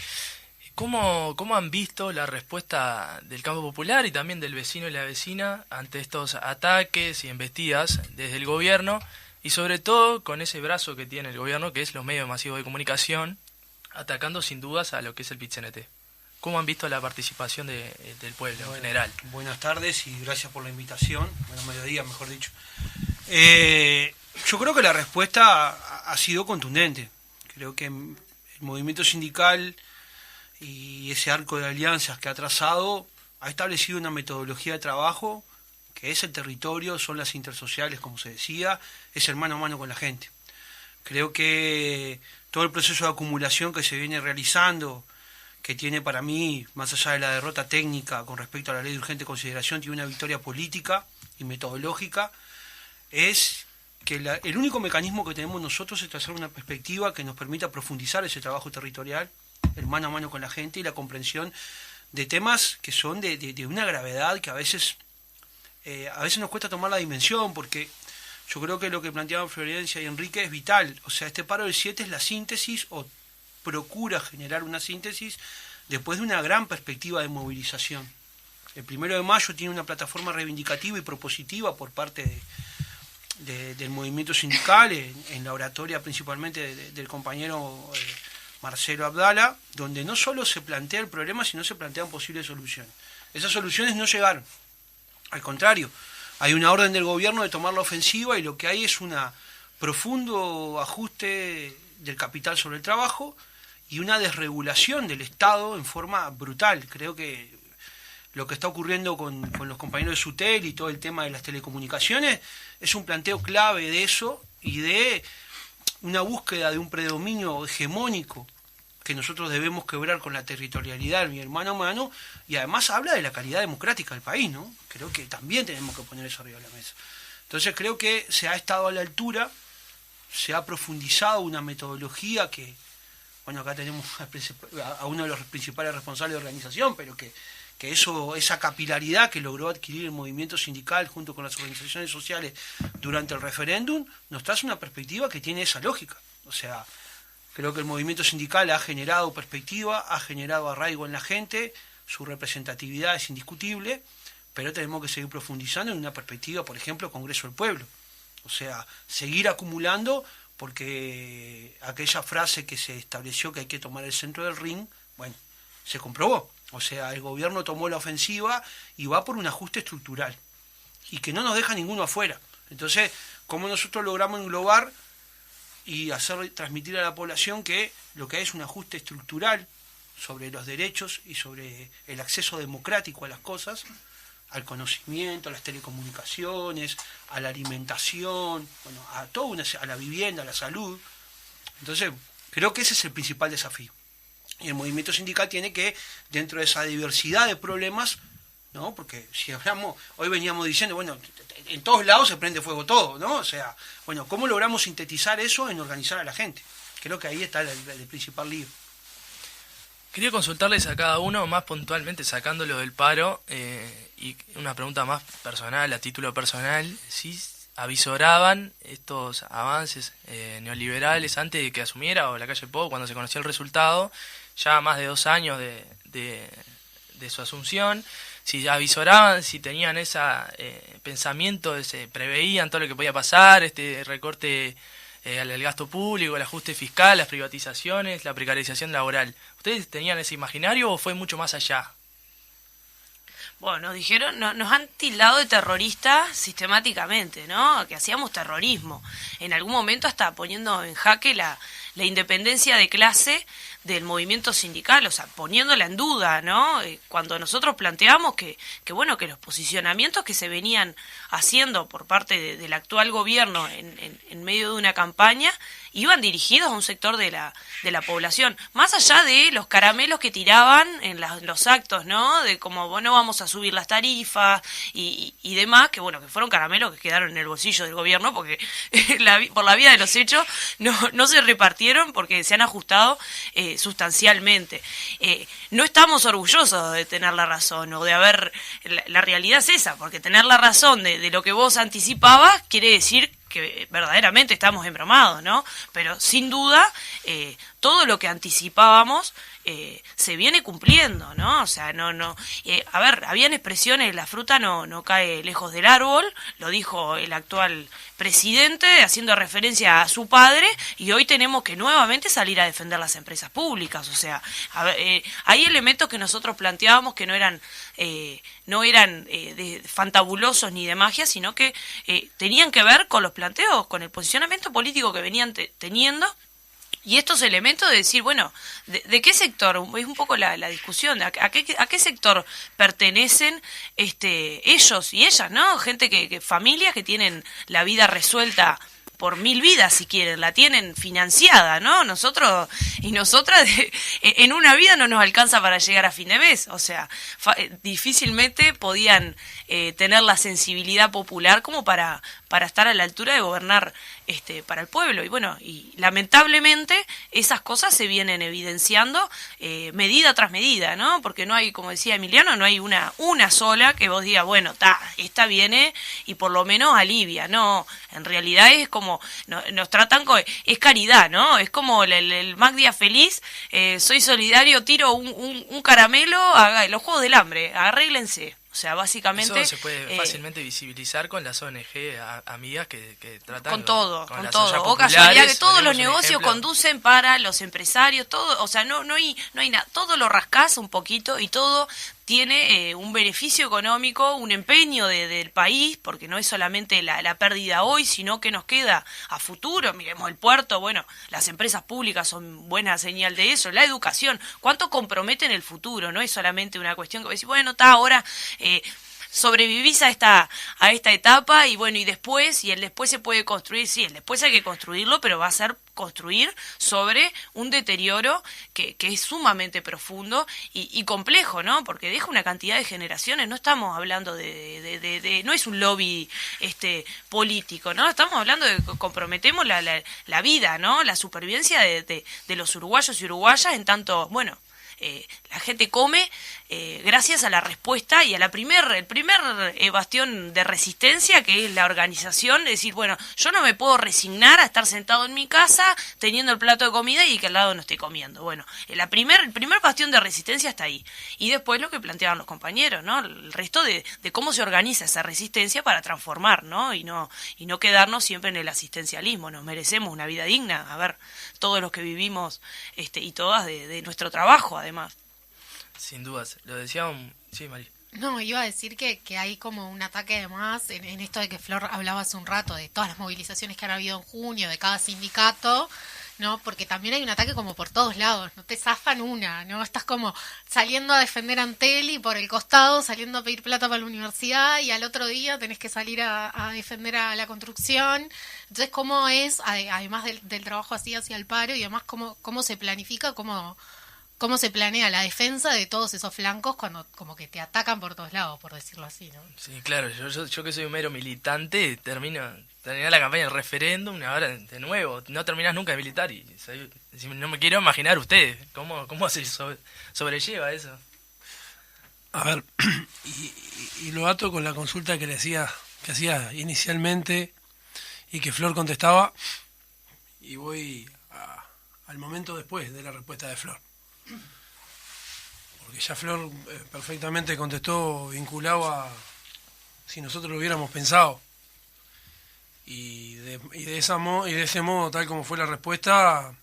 ¿Cómo han visto la respuesta del campo popular y también del vecino y la vecina ante estos ataques y embestidas desde el gobierno y sobre todo con ese brazo que tiene el gobierno, que es los medios masivos de comunicación, atacando sin dudas a lo que es el PIT-CNT? ¿Cómo han visto la participación del pueblo en general? Buenas tardes y gracias por la invitación. Buenos mediodías, mejor dicho. Yo creo que la respuesta ha sido contundente. Creo que el movimiento sindical y ese arco de alianzas que ha trazado ha establecido una metodología de trabajo que es el territorio, son las intersociales, como se decía, es el mano a mano con la gente. Creo que todo el proceso de acumulación que se viene realizando, que tiene para mí, más allá de la derrota técnica con respecto a la ley de urgente consideración, tiene una victoria política y metodológica, es que el único mecanismo que tenemos nosotros es trazar una perspectiva que nos permita profundizar ese trabajo territorial, el mano a mano con la gente y la comprensión de temas que son de una gravedad que a veces nos cuesta tomar la dimensión, porque yo creo que lo que planteaban Florencia y Enrique es vital. O sea, este paro del 7 es la síntesis o procura generar una síntesis después de una gran perspectiva de movilización. El 1 de mayo tiene una plataforma reivindicativa y propositiva por parte del movimiento sindical, en la oratoria principalmente del compañero Marcelo Abdala, donde no solo se plantea el problema, sino se plantean posibles soluciones. Esas soluciones no llegaron. Al contrario, hay una orden del gobierno de tomar la ofensiva y lo que hay es un profundo ajuste del capital sobre el trabajo y una desregulación del Estado en forma brutal. Creo que lo que está ocurriendo con los compañeros de SUTEL y todo el tema de las telecomunicaciones es un planteo clave de eso y de una búsqueda de un predominio hegemónico que nosotros debemos quebrar con la territorialidad y el mano a mano, y además habla de la calidad democrática del país, ¿no? Creo que también tenemos que poner eso arriba de la mesa. Entonces creo que se ha estado a la altura, se ha profundizado una metodología que, bueno, acá tenemos a uno de los principales responsables de organización, pero que esa capilaridad que logró adquirir el movimiento sindical junto con las organizaciones sociales durante el referéndum, nos trae una perspectiva que tiene esa lógica. O sea, creo que el movimiento sindical ha generado perspectiva, ha generado arraigo en la gente, su representatividad es indiscutible, pero tenemos que seguir profundizando en una perspectiva, por ejemplo, Congreso del Pueblo. O sea, seguir acumulando, porque aquella frase que se estableció que hay que tomar el centro del ring, bueno, se comprobó. O sea, el gobierno tomó la ofensiva y va por un ajuste estructural, y que no nos deja ninguno afuera. Entonces, ¿cómo nosotros logramos englobar y transmitir a la población que lo que hay es un ajuste estructural sobre los derechos y sobre el acceso democrático a las cosas, al conocimiento, a las telecomunicaciones, a la alimentación, bueno, a la vivienda, a la salud? Entonces, creo que ese es el principal desafío. Y el movimiento sindical tiene que, dentro de esa diversidad de problemas, ¿no? Porque si hablamos, hoy veníamos diciendo, bueno, en todos lados se prende fuego todo, ¿no? O sea, bueno, ¿cómo logramos sintetizar eso en organizar a la gente? Creo que ahí está el principal lío. Quería consultarles a cada uno más puntualmente, sacándolo del paro, y una pregunta más personal, a título personal, si avisoraban estos avances neoliberales antes de que asumiera o la calle Pou, cuando se conoció el resultado, ya más de 2 años de su asunción, si avisoraban, si tenían ese pensamiento, se preveían todo lo que podía pasar, este recorte al gasto público, el ajuste fiscal, las privatizaciones, la precarización laboral. ¿Ustedes tenían ese imaginario o fue mucho más allá? Bueno, nos han tildado de terroristas sistemáticamente, ¿no? Que hacíamos terrorismo. En algún momento hasta poniendo en jaque la independencia de clase del movimiento sindical, o sea, poniéndola en duda, ¿no? Cuando nosotros planteamos que los posicionamientos que se venían haciendo por parte del actual gobierno en medio de una campaña iban dirigidos a un sector de la población, más allá de los caramelos que tiraban en los actos, ¿no? De como, bueno, vamos a subir las tarifas y demás, que bueno, que fueron caramelos que quedaron en el bolsillo del gobierno, porque por la vía de los hechos no se repartieron porque se han ajustado sustancialmente. No estamos orgullosos de tener la razón o de haber... La realidad es esa, porque tener la razón de lo que vos anticipabas quiere decir que verdaderamente estamos embromados, ¿no? Pero sin duda, todo lo que anticipábamos se viene cumpliendo, ¿no? O sea, a ver, habían expresiones, la fruta no cae lejos del árbol, lo dijo el actual presidente, haciendo referencia a su padre, y hoy tenemos que nuevamente salir a defender las empresas públicas. O sea, hay elementos que nosotros planteábamos que no eran fantabulosos ni de magia, sino que tenían que ver con los planteos, con el posicionamiento político que venían teniendo. Y estos elementos de decir, bueno, ¿de qué sector? Es un poco la discusión, ¿a qué sector pertenecen ellos y ellas, ¿no? Gente familias que tienen la vida resuelta por 1000 vidas, si quieren, la tienen financiada, ¿no? Nosotros y nosotras en una vida no nos alcanza para llegar a fin de mes, o sea, difícilmente podían tener la sensibilidad popular como para estar a la altura de gobernar para el pueblo. Y bueno, y lamentablemente esas cosas se vienen evidenciando medida tras medida, ¿no? Porque no hay, como decía Emiliano, no hay una sola que vos digas, bueno, esta viene y por lo menos alivia. No, en realidad es como, nos tratan es caridad, ¿no? Es como el Mac Día Feliz, soy solidario, tiro un caramelo, los Juegos del Hambre, arréglense. O sea, básicamente... Eso se puede fácilmente visibilizar con las ONG amigas que tratan... Con todo. Las O casualidad que todos los un negocios ejemplo. Conducen para los empresarios, todo, o sea, no hay nada. Todo lo rascás un poquito y todo tiene un beneficio económico, un empeño del país, porque no es solamente la pérdida hoy, sino que nos queda a futuro. Miremos el puerto, bueno, las empresas públicas son buena señal de eso, la educación, cuánto comprometen el futuro, no es solamente una cuestión que decís, bueno, ahora sobrevivís a esta etapa y bueno, y el después se puede construir, sí, el después hay que construirlo, pero va a ser construir sobre un deterioro que es sumamente profundo y complejo, ¿no? Porque deja una cantidad de generaciones, no estamos hablando no es un lobby político, ¿no? Estamos hablando de que comprometemos la vida, ¿no? La supervivencia de los uruguayos y uruguayas en tanto, bueno, la gente come gracias a la respuesta y a el primer bastión de resistencia, que es la organización, es decir, bueno, yo no me puedo resignar a estar sentado en mi casa teniendo el plato de comida y que al lado no esté comiendo. Bueno, el primer bastión de resistencia está ahí. Y después lo que planteaban los compañeros, ¿no? El resto de cómo se organiza esa resistencia para transformar, ¿no? Y no quedarnos siempre en el asistencialismo. Nos merecemos una vida digna, a ver, todos los que vivimos y todas de nuestro trabajo, además. Sin dudas. Lo decía Sí, María. No, iba a decir que hay como un ataque además en esto de que Flor hablaba hace un rato, de todas las movilizaciones que han habido en junio, de cada sindicato, ¿no? Porque también hay un ataque como por todos lados, no te zafan una, ¿no? Estás como saliendo a defender a Antel y por el costado saliendo a pedir plata para la universidad y al otro día tenés que salir a defender a la construcción. Entonces, ¿cómo es, además del trabajo así hacia el paro y además cómo se planifica, cómo cómo se planea la defensa de todos esos flancos cuando como que te atacan por todos lados, por decirlo así, ¿no? Sí, claro, yo que soy un mero militante, termina la campaña del referéndum y ahora de nuevo, no terminás nunca de militar y no me quiero imaginar ustedes, ¿cómo se sobrelleva eso? A ver, y lo ato con la consulta que hacía inicialmente y que Flor contestaba, y voy al momento después de la respuesta de Flor. Porque ya Flor perfectamente contestó vinculado a si nosotros lo hubiéramos pensado. Y de ese modo, tal como fue la respuesta,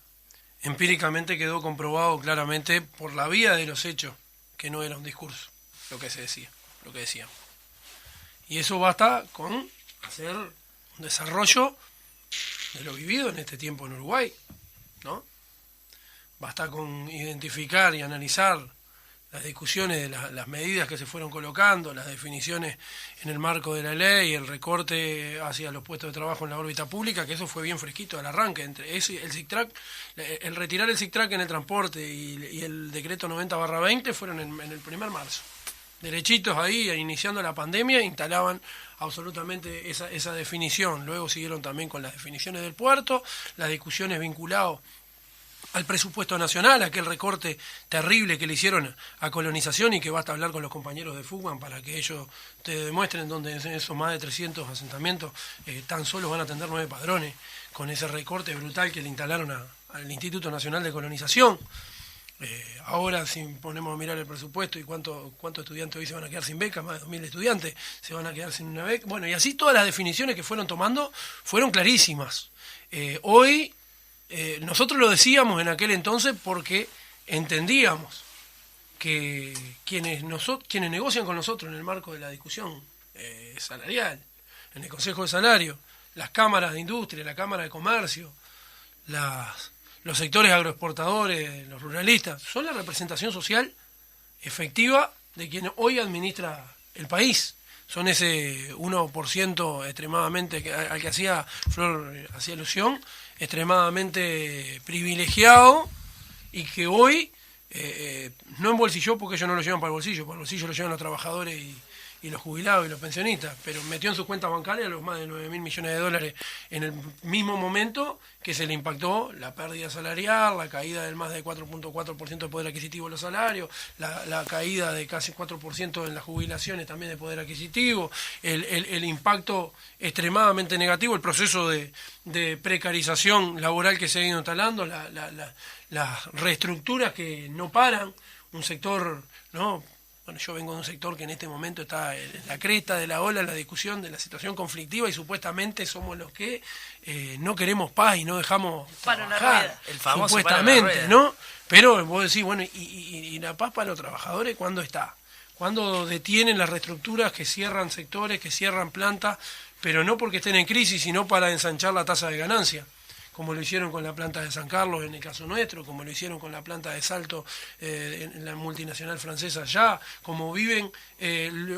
empíricamente quedó comprobado claramente por la vía de los hechos que no era un discurso lo que se decía, lo que decían. Y eso basta con hacer un desarrollo de lo vivido en este tiempo en Uruguay, ¿no? Basta con identificar y analizar las discusiones de las medidas que se fueron colocando, las definiciones en el marco de la ley, el recorte hacia los puestos de trabajo en la órbita pública, que eso fue bien fresquito al arranque, entre eso y el SICTRAC, el retirar el SICTRAC en el transporte y el decreto 90/20 fueron en el 1 de marzo. Derechitos ahí, iniciando la pandemia, instalaban absolutamente esa definición. Luego siguieron también con las definiciones del puerto, las discusiones vinculadas al presupuesto nacional, aquel recorte terrible que le hicieron a colonización y que basta hablar con los compañeros de Fugman para que ellos te demuestren donde en esos más de 300 asentamientos tan solo van a atender 9 padrones, con ese recorte brutal que le instalaron al Instituto Nacional de Colonización. Ahora, si ponemos a mirar el presupuesto y cuántos estudiantes hoy se van a quedar sin beca, más de 2.000 estudiantes se van a quedar sin una beca. Bueno, y así todas las definiciones que fueron tomando fueron clarísimas. Hoy, nosotros lo decíamos en aquel entonces porque entendíamos que quienes negocian con nosotros en el marco de la discusión salarial, en el Consejo de Salario, las cámaras de industria, la Cámara de Comercio, los sectores agroexportadores, los ruralistas, son la representación social efectiva de quien hoy administra el país. Son ese 1% extremadamente, al que Flor hacía alusión, extremadamente privilegiado y que hoy no embolsilló porque ellos no lo llevan para el bolsillo lo llevan los trabajadores y los jubilados y los pensionistas, pero metió en sus cuentas bancarias los más de 9.000 millones de dólares en el mismo momento que se le impactó la pérdida salarial, la caída del más de 4.4% de poder adquisitivo de los salarios, la caída de casi 4% en las jubilaciones también de poder adquisitivo, el impacto extremadamente negativo, el proceso de precarización laboral que se ha ido instalando, las reestructuras que no paran, un sector, ¿no? Bueno, yo vengo de un sector que en este momento está en la cresta de la ola, la discusión de la situación conflictiva y supuestamente somos los que no queremos paz y no dejamos trabajar, el famoso supuestamente, ¿no? Pero vos decís, bueno, ¿y la paz para los trabajadores cuándo está? ¿Cuándo detienen las reestructuras que cierran sectores, que cierran plantas, pero no porque estén en crisis, sino para ensanchar la tasa de ganancia? Como lo hicieron con la planta de San Carlos en el caso nuestro, como lo hicieron con la planta de Salto en la multinacional francesa allá, como viven,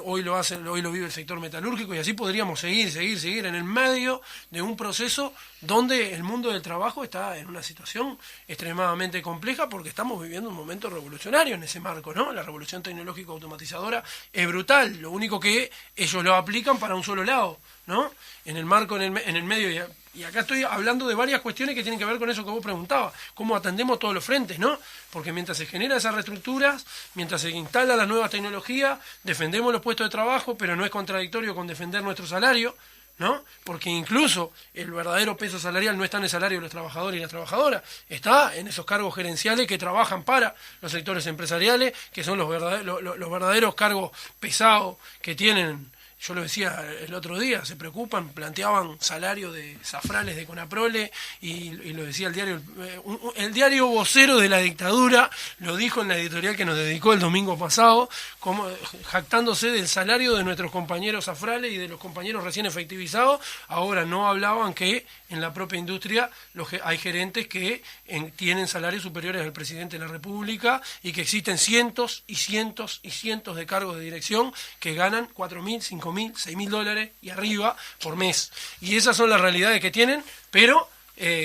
hoy lo vive el sector metalúrgico, y así podríamos seguir en el medio de un proceso donde el mundo del trabajo está en una situación extremadamente compleja porque estamos viviendo un momento revolucionario en ese marco, ¿no? La revolución tecnológica automatizadora es brutal, lo único que ellos lo aplican para un solo lado, ¿no? En el marco, en el medio, y acá estoy hablando de varias cuestiones que tienen que ver con eso que vos preguntabas, cómo atendemos todos los frentes, ¿no? Porque mientras se generan esas reestructuras, mientras se instalan las nuevas tecnologías, defendemos los puestos de trabajo, pero no es contradictorio con defender nuestro salario, ¿no? Porque incluso el verdadero peso salarial no está en el salario de los trabajadores y las trabajadoras, está en esos cargos gerenciales que trabajan para los sectores empresariales, que son los verdaderos cargos pesados que tienen. Yo lo decía el otro día, se preocupan, planteaban salario de zafrales de Conaprole y lo decía el diario vocero de la dictadura, lo dijo en la editorial que nos dedicó el domingo pasado, como jactándose del salario de nuestros compañeros zafrales y de los compañeros recién efectivizados. Ahora no hablaban que en la propia industria hay gerentes que tienen salarios superiores al presidente de la República y que existen cientos y cientos y cientos de cargos de dirección que ganan 4.000, 5.000, 6.000 dólares y arriba por mes. Y esas son las realidades que tienen, pero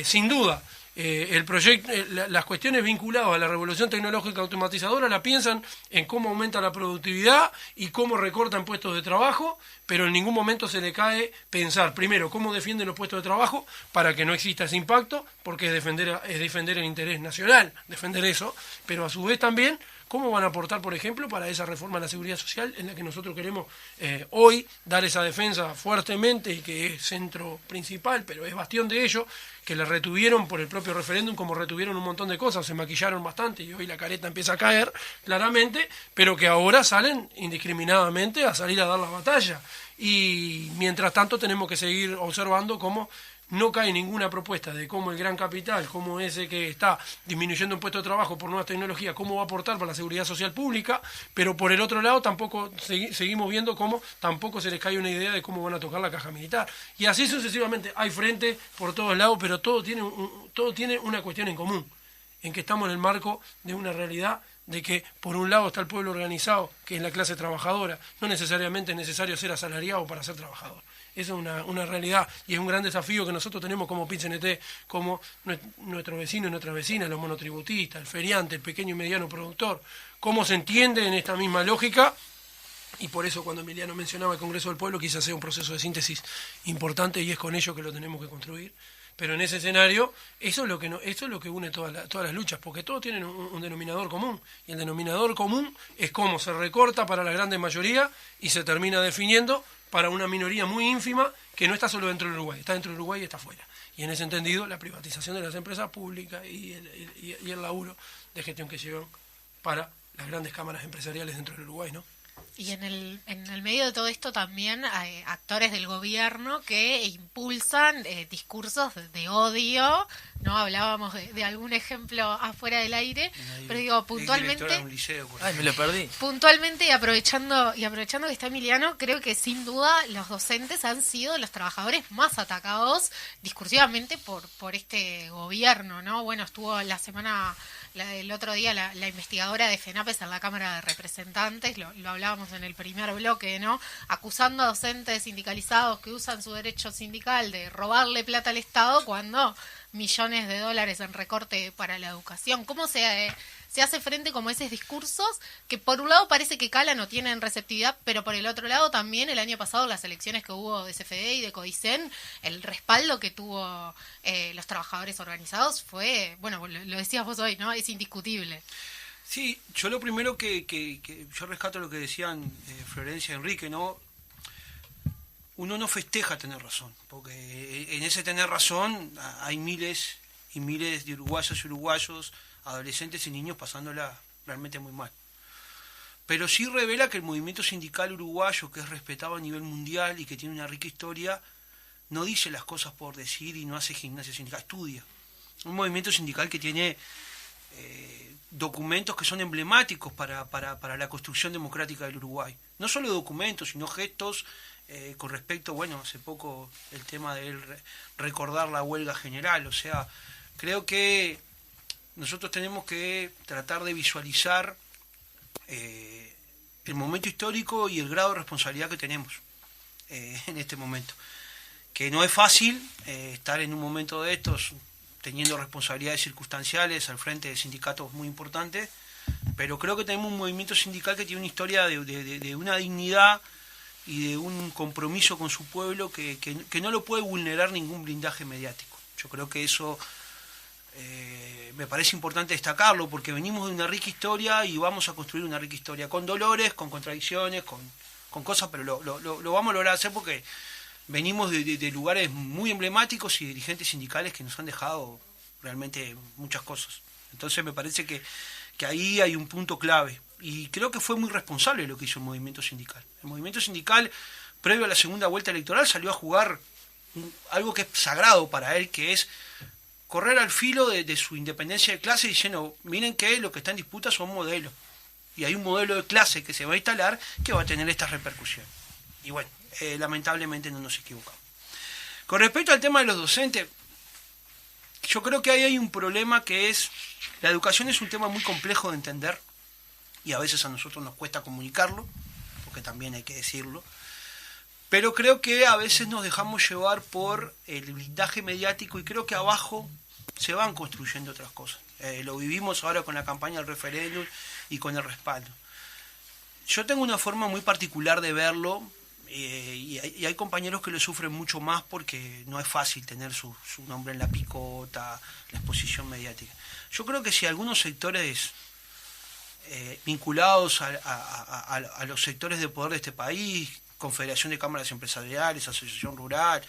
sin duda, el proyecto, las cuestiones vinculadas a la revolución tecnológica automatizadora la piensan en cómo aumenta la productividad y cómo recortan puestos de trabajo, pero en ningún momento se le cae pensar, primero, cómo defienden los puestos de trabajo para que no exista ese impacto, porque es defender el interés nacional, defender eso, pero a su vez también cómo van a aportar, por ejemplo, para esa reforma a la seguridad social en la que nosotros queremos hoy dar esa defensa fuertemente y que es centro principal, pero es bastión de ello, que la retuvieron por el propio referéndum, como retuvieron un montón de cosas, se maquillaron bastante y hoy la careta empieza a caer claramente, pero que ahora salen indiscriminadamente a salir a dar la batalla. Y mientras tanto tenemos que seguir observando cómo no cae ninguna propuesta de cómo el gran capital, cómo ese que está disminuyendo un puesto de trabajo por nuevas tecnologías, cómo va a aportar para la seguridad social pública, pero por el otro lado tampoco seguimos viendo cómo tampoco se les cae una idea de cómo van a tocar la caja militar. Y así sucesivamente, hay frente por todos lados, pero todo tiene una cuestión en común, en que estamos en el marco de una realidad de que por un lado está el pueblo organizado, que es la clase trabajadora, no necesariamente es necesario ser asalariado para ser trabajador. Esa es una realidad y es un gran desafío que nosotros tenemos como PIT-CNT, como nuestros vecinos y nuestras vecinas, los monotributistas, el feriante, el pequeño y mediano productor, cómo se entiende en esta misma lógica. Y por eso cuando Emiliano mencionaba el Congreso del Pueblo quise hacer un proceso de síntesis importante y es con ello que lo tenemos que construir. Pero en ese escenario, eso es lo que une todas las luchas, porque todos tienen un denominador común, y el denominador común es cómo se recorta para la grande mayoría y se termina definiendo para una minoría muy ínfima que no está solo dentro del Uruguay, está dentro del Uruguay y está afuera. Y en ese entendido, la privatización de las empresas públicas y el laburo de gestión que llevan para las grandes cámaras empresariales dentro del Uruguay, ¿no? Y en el medio de todo esto también hay actores del gobierno que impulsan discursos de odio, ¿no? Hablábamos de algún ejemplo afuera del aire, pero digo, puntualmente... Ay, me lo perdí. Puntualmente y aprovechando que está Emiliano, creo que sin duda los docentes han sido los trabajadores más atacados discursivamente por este gobierno, ¿no? Bueno, estuvo el otro día la investigadora de FENAPES en la Cámara de Representantes, lo hablábamos en el primer bloque, ¿no? Acusando a docentes sindicalizados que usan su derecho sindical de robarle plata al Estado cuando millones de dólares en recorte para la educación. ¿Cómo se hace frente como a esos discursos que por un lado parece que calan o tienen receptividad, pero por el otro lado también el año pasado las elecciones que hubo de CFE y de CODICEN, el respaldo que tuvo los trabajadores organizados fue, bueno, lo decías vos hoy, ¿no? Es indiscutible. Sí, yo lo primero que yo rescato lo que decían Florencia y Enrique, ¿no? Uno no festeja tener razón, porque en ese tener razón hay miles y miles de uruguayos y uruguayos, adolescentes y niños pasándola realmente muy mal. Pero sí revela que el movimiento sindical uruguayo, que es respetado a nivel mundial y que tiene una rica historia, no dice las cosas por decir y no hace gimnasia sindical, estudia. Un movimiento sindical que tiene documentos que son emblemáticos para la construcción democrática del Uruguay. No solo documentos, sino gestos con respecto, bueno, hace poco el tema de recordar la huelga general. O sea, creo que nosotros tenemos que tratar de visualizar el momento histórico y el grado de responsabilidad que tenemos en este momento. Que no es fácil estar en un momento de estos teniendo responsabilidades circunstanciales al frente de sindicatos muy importantes, pero creo que tenemos un movimiento sindical que tiene una historia de una dignidad y de un compromiso con su pueblo que no lo puede vulnerar ningún blindaje mediático. Yo creo que eso me parece importante destacarlo, porque venimos de una rica historia y vamos a construir una rica historia, con dolores, con contradicciones, con cosas, pero lo vamos a lograr hacer porque venimos de lugares muy emblemáticos y dirigentes sindicales que nos han dejado realmente muchas cosas. Entonces me parece que ahí hay un punto clave. Y creo que fue muy responsable lo que hizo el movimiento sindical. El movimiento sindical, previo a la segunda vuelta electoral, salió a jugar algo que es sagrado para él, que es correr al filo de su independencia de clase, diciendo, miren que lo que está en disputa son modelos. Y hay un modelo de clase que se va a instalar que va a tener estas repercusiones. Y bueno, lamentablemente no nos equivocamos. Con respecto al tema de los docentes, yo creo que ahí hay un problema que es, la educación es un tema muy complejo de entender y a veces a nosotros nos cuesta comunicarlo, porque también hay que decirlo, pero creo que a veces nos dejamos llevar por el blindaje mediático y creo que abajo se van construyendo otras cosas. Lo vivimos ahora con la campaña del referéndum y con el respaldo. Yo tengo una forma muy particular de verlo, y hay compañeros que lo sufren mucho más porque no es fácil tener su nombre en la picota, la exposición mediática. Yo creo que si algunos sectores vinculados a los sectores de poder de este país, Confederación de Cámaras Empresariales, Asociación Rural,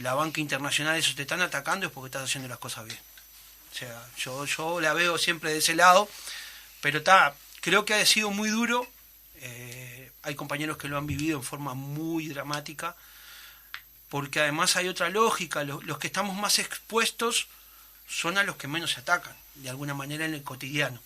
la banca internacional, eso te están atacando, es porque estás haciendo las cosas bien. O sea, yo la veo siempre de ese lado, pero creo que ha sido muy duro. Hay compañeros que lo han vivido en forma muy dramática, porque además hay otra lógica. Los que estamos más expuestos son a los que menos se atacan, de alguna manera en el cotidiano,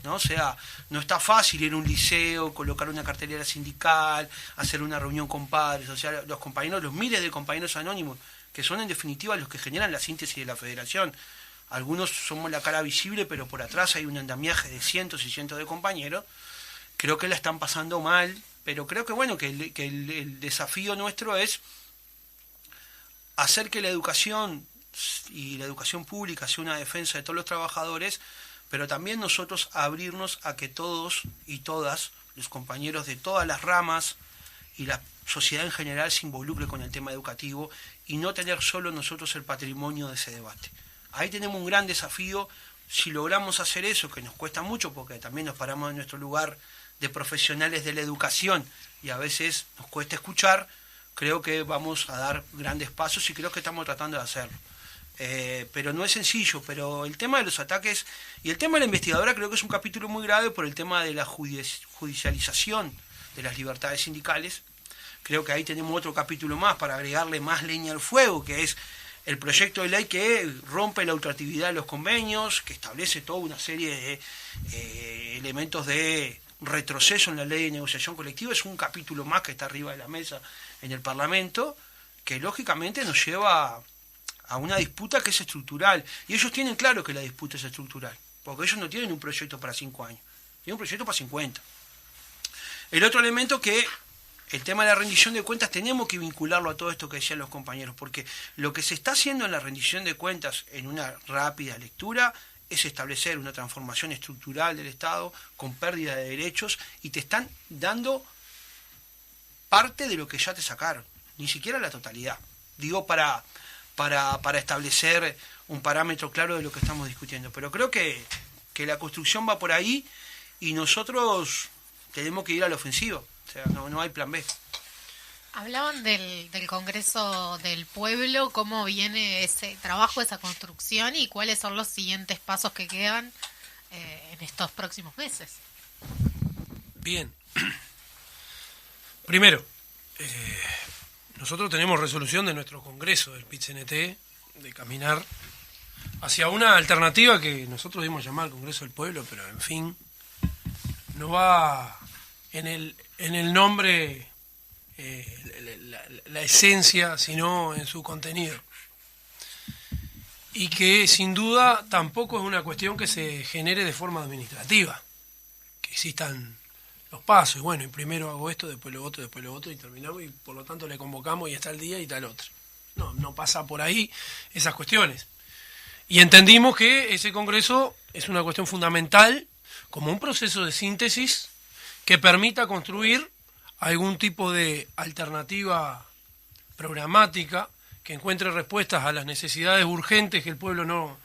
¿no? O sea, no está fácil ir a un liceo, colocar una cartelera sindical, hacer una reunión con padres. O sea, los compañeros, los miles de compañeros anónimos, que son en definitiva los que generan la síntesis de la federación. Algunos somos la cara visible, pero por atrás hay un andamiaje de cientos y cientos de compañeros. Creo que la están pasando mal, pero creo que bueno, que el desafío nuestro es hacer que la educación y la educación pública sea una defensa de todos los trabajadores, pero también nosotros abrirnos a que todos y todas, los compañeros de todas las ramas y la sociedad en general se involucre con el tema educativo y no tener solo nosotros el patrimonio de ese debate. Ahí tenemos un gran desafío. Si logramos hacer eso, que nos cuesta mucho porque también nos paramos en nuestro lugar de profesionales de la educación y a veces nos cuesta escuchar, creo que vamos a dar grandes pasos y creo que estamos tratando de hacerlo. Pero no es sencillo, pero el tema de los ataques y el tema de la investigadora creo que es un capítulo muy grave por el tema de la judicialización de las libertades sindicales. Creo que ahí tenemos otro capítulo más para agregarle más leña al fuego, que es el proyecto de ley que rompe la ultractividad de los convenios, que establece toda una serie de elementos de retroceso en la ley de negociación colectiva. Es un capítulo más que está arriba de la mesa en el Parlamento, que lógicamente nos lleva a una disputa que es estructural. Y ellos tienen claro que la disputa es estructural, porque ellos no tienen un proyecto para 5 años, tienen un proyecto para 50. El otro elemento que el tema de la rendición de cuentas tenemos que vincularlo a todo esto que decían los compañeros, porque lo que se está haciendo en la rendición de cuentas en una rápida lectura es establecer una transformación estructural del Estado con pérdida de derechos y te están dando parte de lo que ya te sacaron, ni siquiera la totalidad. Digo, para establecer un parámetro claro de lo que estamos discutiendo. Pero creo que la construcción va por ahí y nosotros tenemos que ir a la ofensiva. O sea, no hay plan B. Hablaban del Congreso del Pueblo, cómo viene ese trabajo, esa construcción y cuáles son los siguientes pasos que quedan en estos próximos meses. Bien. Primero, nosotros tenemos resolución de nuestro Congreso del PIT-CNT de caminar hacia una alternativa que nosotros dimos llamar Congreso del Pueblo, pero en fin, no va en el nombre la esencia, sino en su contenido. Y que sin duda tampoco es una cuestión que se genere de forma administrativa, que existan los pasos, y bueno, y primero hago esto, después lo otro, y terminamos, y por lo tanto le convocamos y está el día y tal otro. No pasa por ahí esas cuestiones. Y entendimos que ese Congreso es una cuestión fundamental como un proceso de síntesis que permita construir algún tipo de alternativa programática que encuentre respuestas a las necesidades urgentes que el pueblo no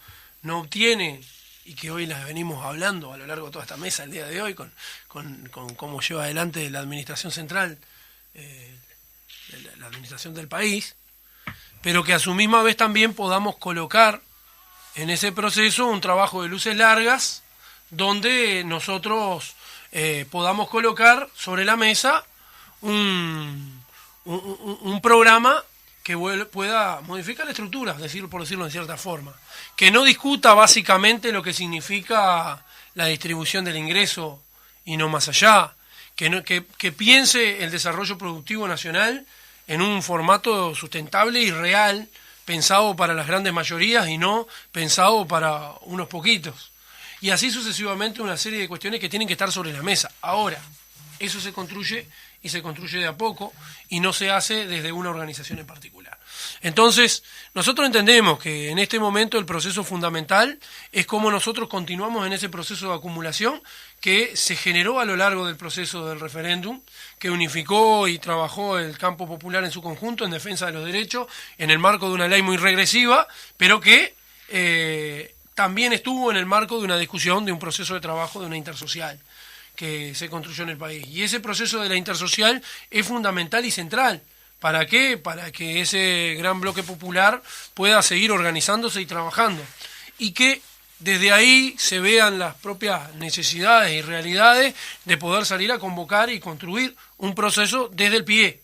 obtiene y que hoy las venimos hablando a lo largo de toda esta mesa el día de hoy con cómo lleva adelante la administración central, la administración del país, pero que a su misma vez también podamos colocar en ese proceso un trabajo de luces largas donde nosotros podamos colocar sobre la mesa un programa que pueda modificar la estructura, por decirlo de cierta forma, que no discuta básicamente lo que significa la distribución del ingreso y no más allá, que piense el desarrollo productivo nacional en un formato sustentable y real, pensado para las grandes mayorías y no pensado para unos poquitos. Y así sucesivamente una serie de cuestiones que tienen que estar sobre la mesa. Ahora, eso se construye y se construye de a poco y no se hace desde una organización en particular. Entonces, nosotros entendemos que en este momento el proceso fundamental es cómo nosotros continuamos en ese proceso de acumulación que se generó a lo largo del proceso del referéndum, que unificó y trabajó el campo popular en su conjunto en defensa de los derechos, en el marco de una ley muy regresiva, pero que también estuvo en el marco de una discusión, de un proceso de trabajo, de una intersocial que se construyó en el país. Y ese proceso de la intersocial es fundamental y central. ¿Para qué? Para que ese gran bloque popular pueda seguir organizándose y trabajando. Y que desde ahí se vean las propias necesidades y realidades de poder salir a convocar y construir un proceso desde el pie,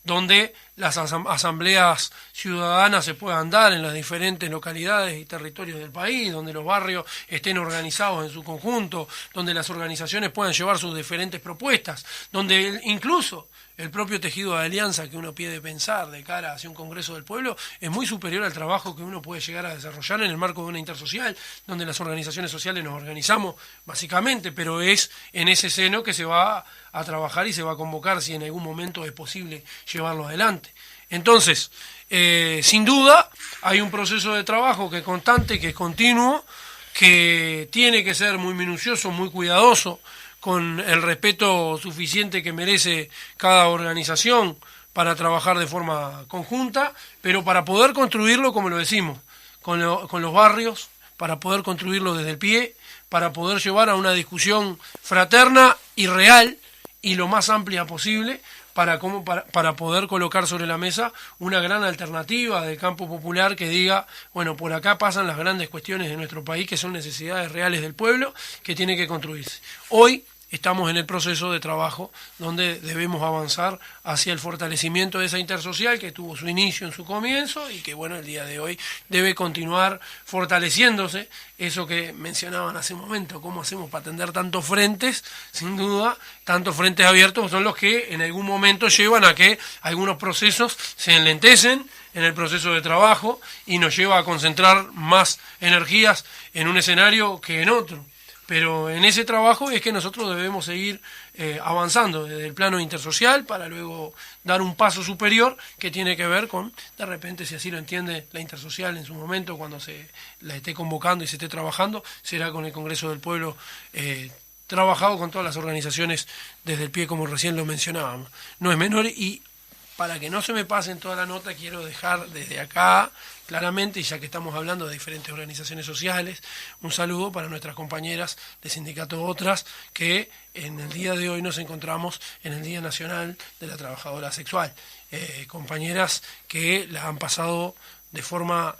donde las asambleas ciudadanas se puedan dar en las diferentes localidades y territorios del país, donde los barrios estén organizados en su conjunto, donde las organizaciones puedan llevar sus diferentes propuestas, donde incluso el propio tejido de alianza que uno puede pensar de cara hacia un Congreso del Pueblo es muy superior al trabajo que uno puede llegar a desarrollar en el marco de una intersocial, donde las organizaciones sociales nos organizamos básicamente, pero es en ese seno que se va a trabajar y se va a convocar si en algún momento es posible llevarlo adelante. Entonces, sin duda, hay un proceso de trabajo que es constante, que es continuo, que tiene que ser muy minucioso, muy cuidadoso, con el respeto suficiente que merece cada organización para trabajar de forma conjunta, pero para poder construirlo, como lo decimos, con los barrios, para poder construirlo desde el pie, para poder llevar a una discusión fraterna y real y lo más amplia posible, para poder colocar sobre la mesa una gran alternativa del campo popular que diga, bueno, por acá pasan las grandes cuestiones de nuestro país, que son necesidades reales del pueblo, que tiene que construirse. Hoy estamos en el proceso de trabajo donde debemos avanzar hacia el fortalecimiento de esa intersocial que tuvo su inicio en su comienzo y que, bueno, el día de hoy debe continuar fortaleciéndose. Eso que mencionaban hace un momento, cómo hacemos para atender tantos frentes, sin duda, tantos frentes abiertos son los que en algún momento llevan a que algunos procesos se enlentecen en el proceso de trabajo y nos lleva a concentrar más energías en un escenario que en otro. Pero en ese trabajo es que nosotros debemos seguir avanzando desde el plano intersocial para luego dar un paso superior que tiene que ver con, de repente, si así lo entiende la intersocial en su momento, cuando se la esté convocando y se esté trabajando, será con el Congreso del Pueblo trabajado con todas las organizaciones desde el pie, como recién lo mencionábamos. No es menor, y para que no se me pase en toda la nota, quiero dejar desde acá claramente, y ya que estamos hablando de diferentes organizaciones sociales, un saludo para nuestras compañeras de Sindicato Otras, que en el día de hoy nos encontramos en el Día Nacional de la Trabajadora Sexual. Compañeras que la han pasado de forma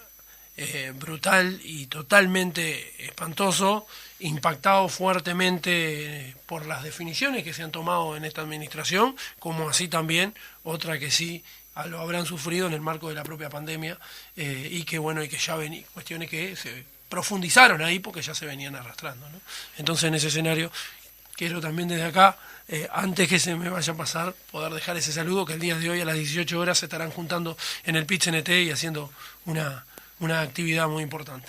brutal y totalmente espantoso, impactado fuertemente por las definiciones que se han tomado en esta administración, como así también otra que sí lo habrán sufrido en el marco de la propia pandemia, y que bueno, y que ya ven cuestiones que se profundizaron ahí porque ya se venían arrastrando, ¿no? Entonces, en ese escenario quiero también desde acá, antes que se me vaya a pasar, poder dejar ese saludo, que el día de hoy a las 18 horas se estarán juntando en el PIT-CNT y haciendo una actividad muy importante.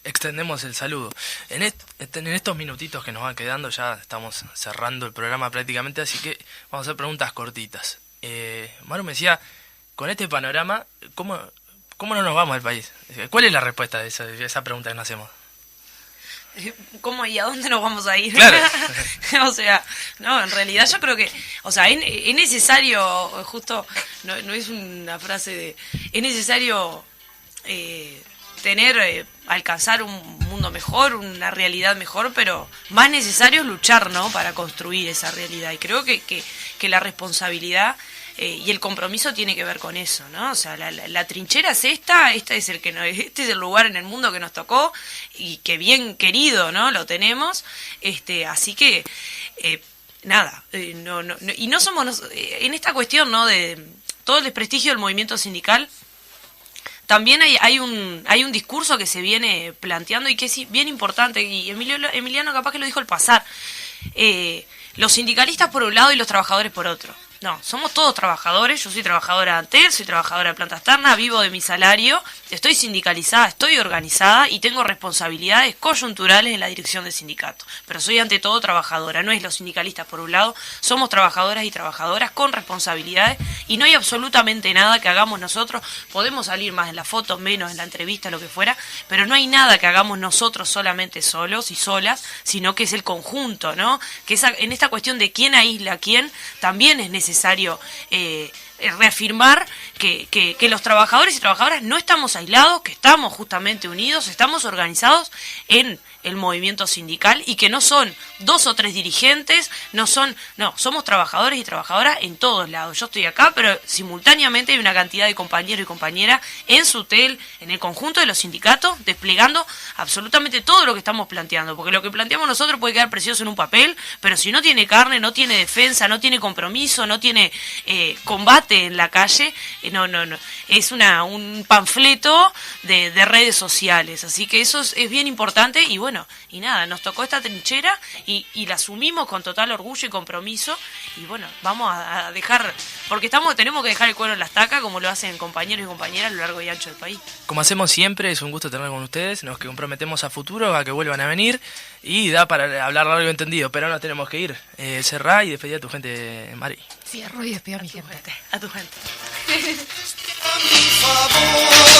Extendemos el saludo. En estos minutitos que nos van quedando, ya estamos cerrando el programa prácticamente, así que vamos a hacer preguntas cortitas. Maru me decía, con este panorama, ¿cómo no nos vamos del país? ¿Cuál es la respuesta de esa pregunta que nos hacemos? ¿Cómo y a dónde nos vamos a ir? Claro. O sea, no, en realidad yo creo que, o sea, es necesario, justo, no es una frase de, es necesario alcanzar un mundo mejor, una realidad mejor, pero más necesario es luchar, ¿no?, para construir esa realidad. Y creo que la responsabilidad y el compromiso tiene que ver con eso, ¿no? O sea, la trinchera es esta es este es el lugar en el mundo que nos tocó y que bien querido, ¿no?, lo tenemos, así que nada, y no somos en esta cuestión, ¿no?, de todo el desprestigio del movimiento sindical. También hay un discurso que se viene planteando y que es bien importante, y Emiliano capaz que lo dijo al pasar, los sindicalistas por un lado y los trabajadores por otro. No, somos todos trabajadores. Yo soy trabajadora de Antel, soy trabajadora de Planta Externa, vivo de mi salario, estoy sindicalizada, estoy organizada y tengo responsabilidades coyunturales en la dirección del sindicato. Pero soy ante todo trabajadora, no es los sindicalistas por un lado, somos trabajadoras y trabajadoras con responsabilidades y no hay absolutamente nada que hagamos nosotros. Podemos salir más en la foto, menos en la entrevista, lo que fuera, pero no hay nada que hagamos nosotros solamente solos y solas, sino que es el conjunto, ¿no? Que en esta cuestión de quién aísla a quién, también es necesario reafirmar que los trabajadores y trabajadoras no estamos aislados, que estamos justamente unidos, estamos organizados en el movimiento sindical y que no son 2 o 3 dirigentes, somos trabajadores y trabajadoras en todos lados. Yo estoy acá, pero simultáneamente hay una cantidad de compañeros y compañeras en SUTEL, en el conjunto de los sindicatos, desplegando absolutamente todo lo que estamos planteando, porque lo que planteamos nosotros puede quedar precioso en un papel, pero si no tiene carne, no tiene defensa, no tiene compromiso, no tiene combate en la calle, no, es un panfleto de redes sociales, así que eso es bien importante y bueno, y nada, nos tocó esta trinchera y la asumimos con total orgullo y compromiso y bueno, vamos a dejar, porque tenemos que dejar el cuero en la estaca como lo hacen compañeros y compañeras a lo largo y ancho del país. Como hacemos siempre, es un gusto tener con ustedes, nos comprometemos a futuro, a que vuelvan a venir y da para hablar largo y entendido, pero ahora nos tenemos que ir. Cerrá y despedir a tu gente, Mari. Cierro y despido a mi gente. A tu gente. Mi favor.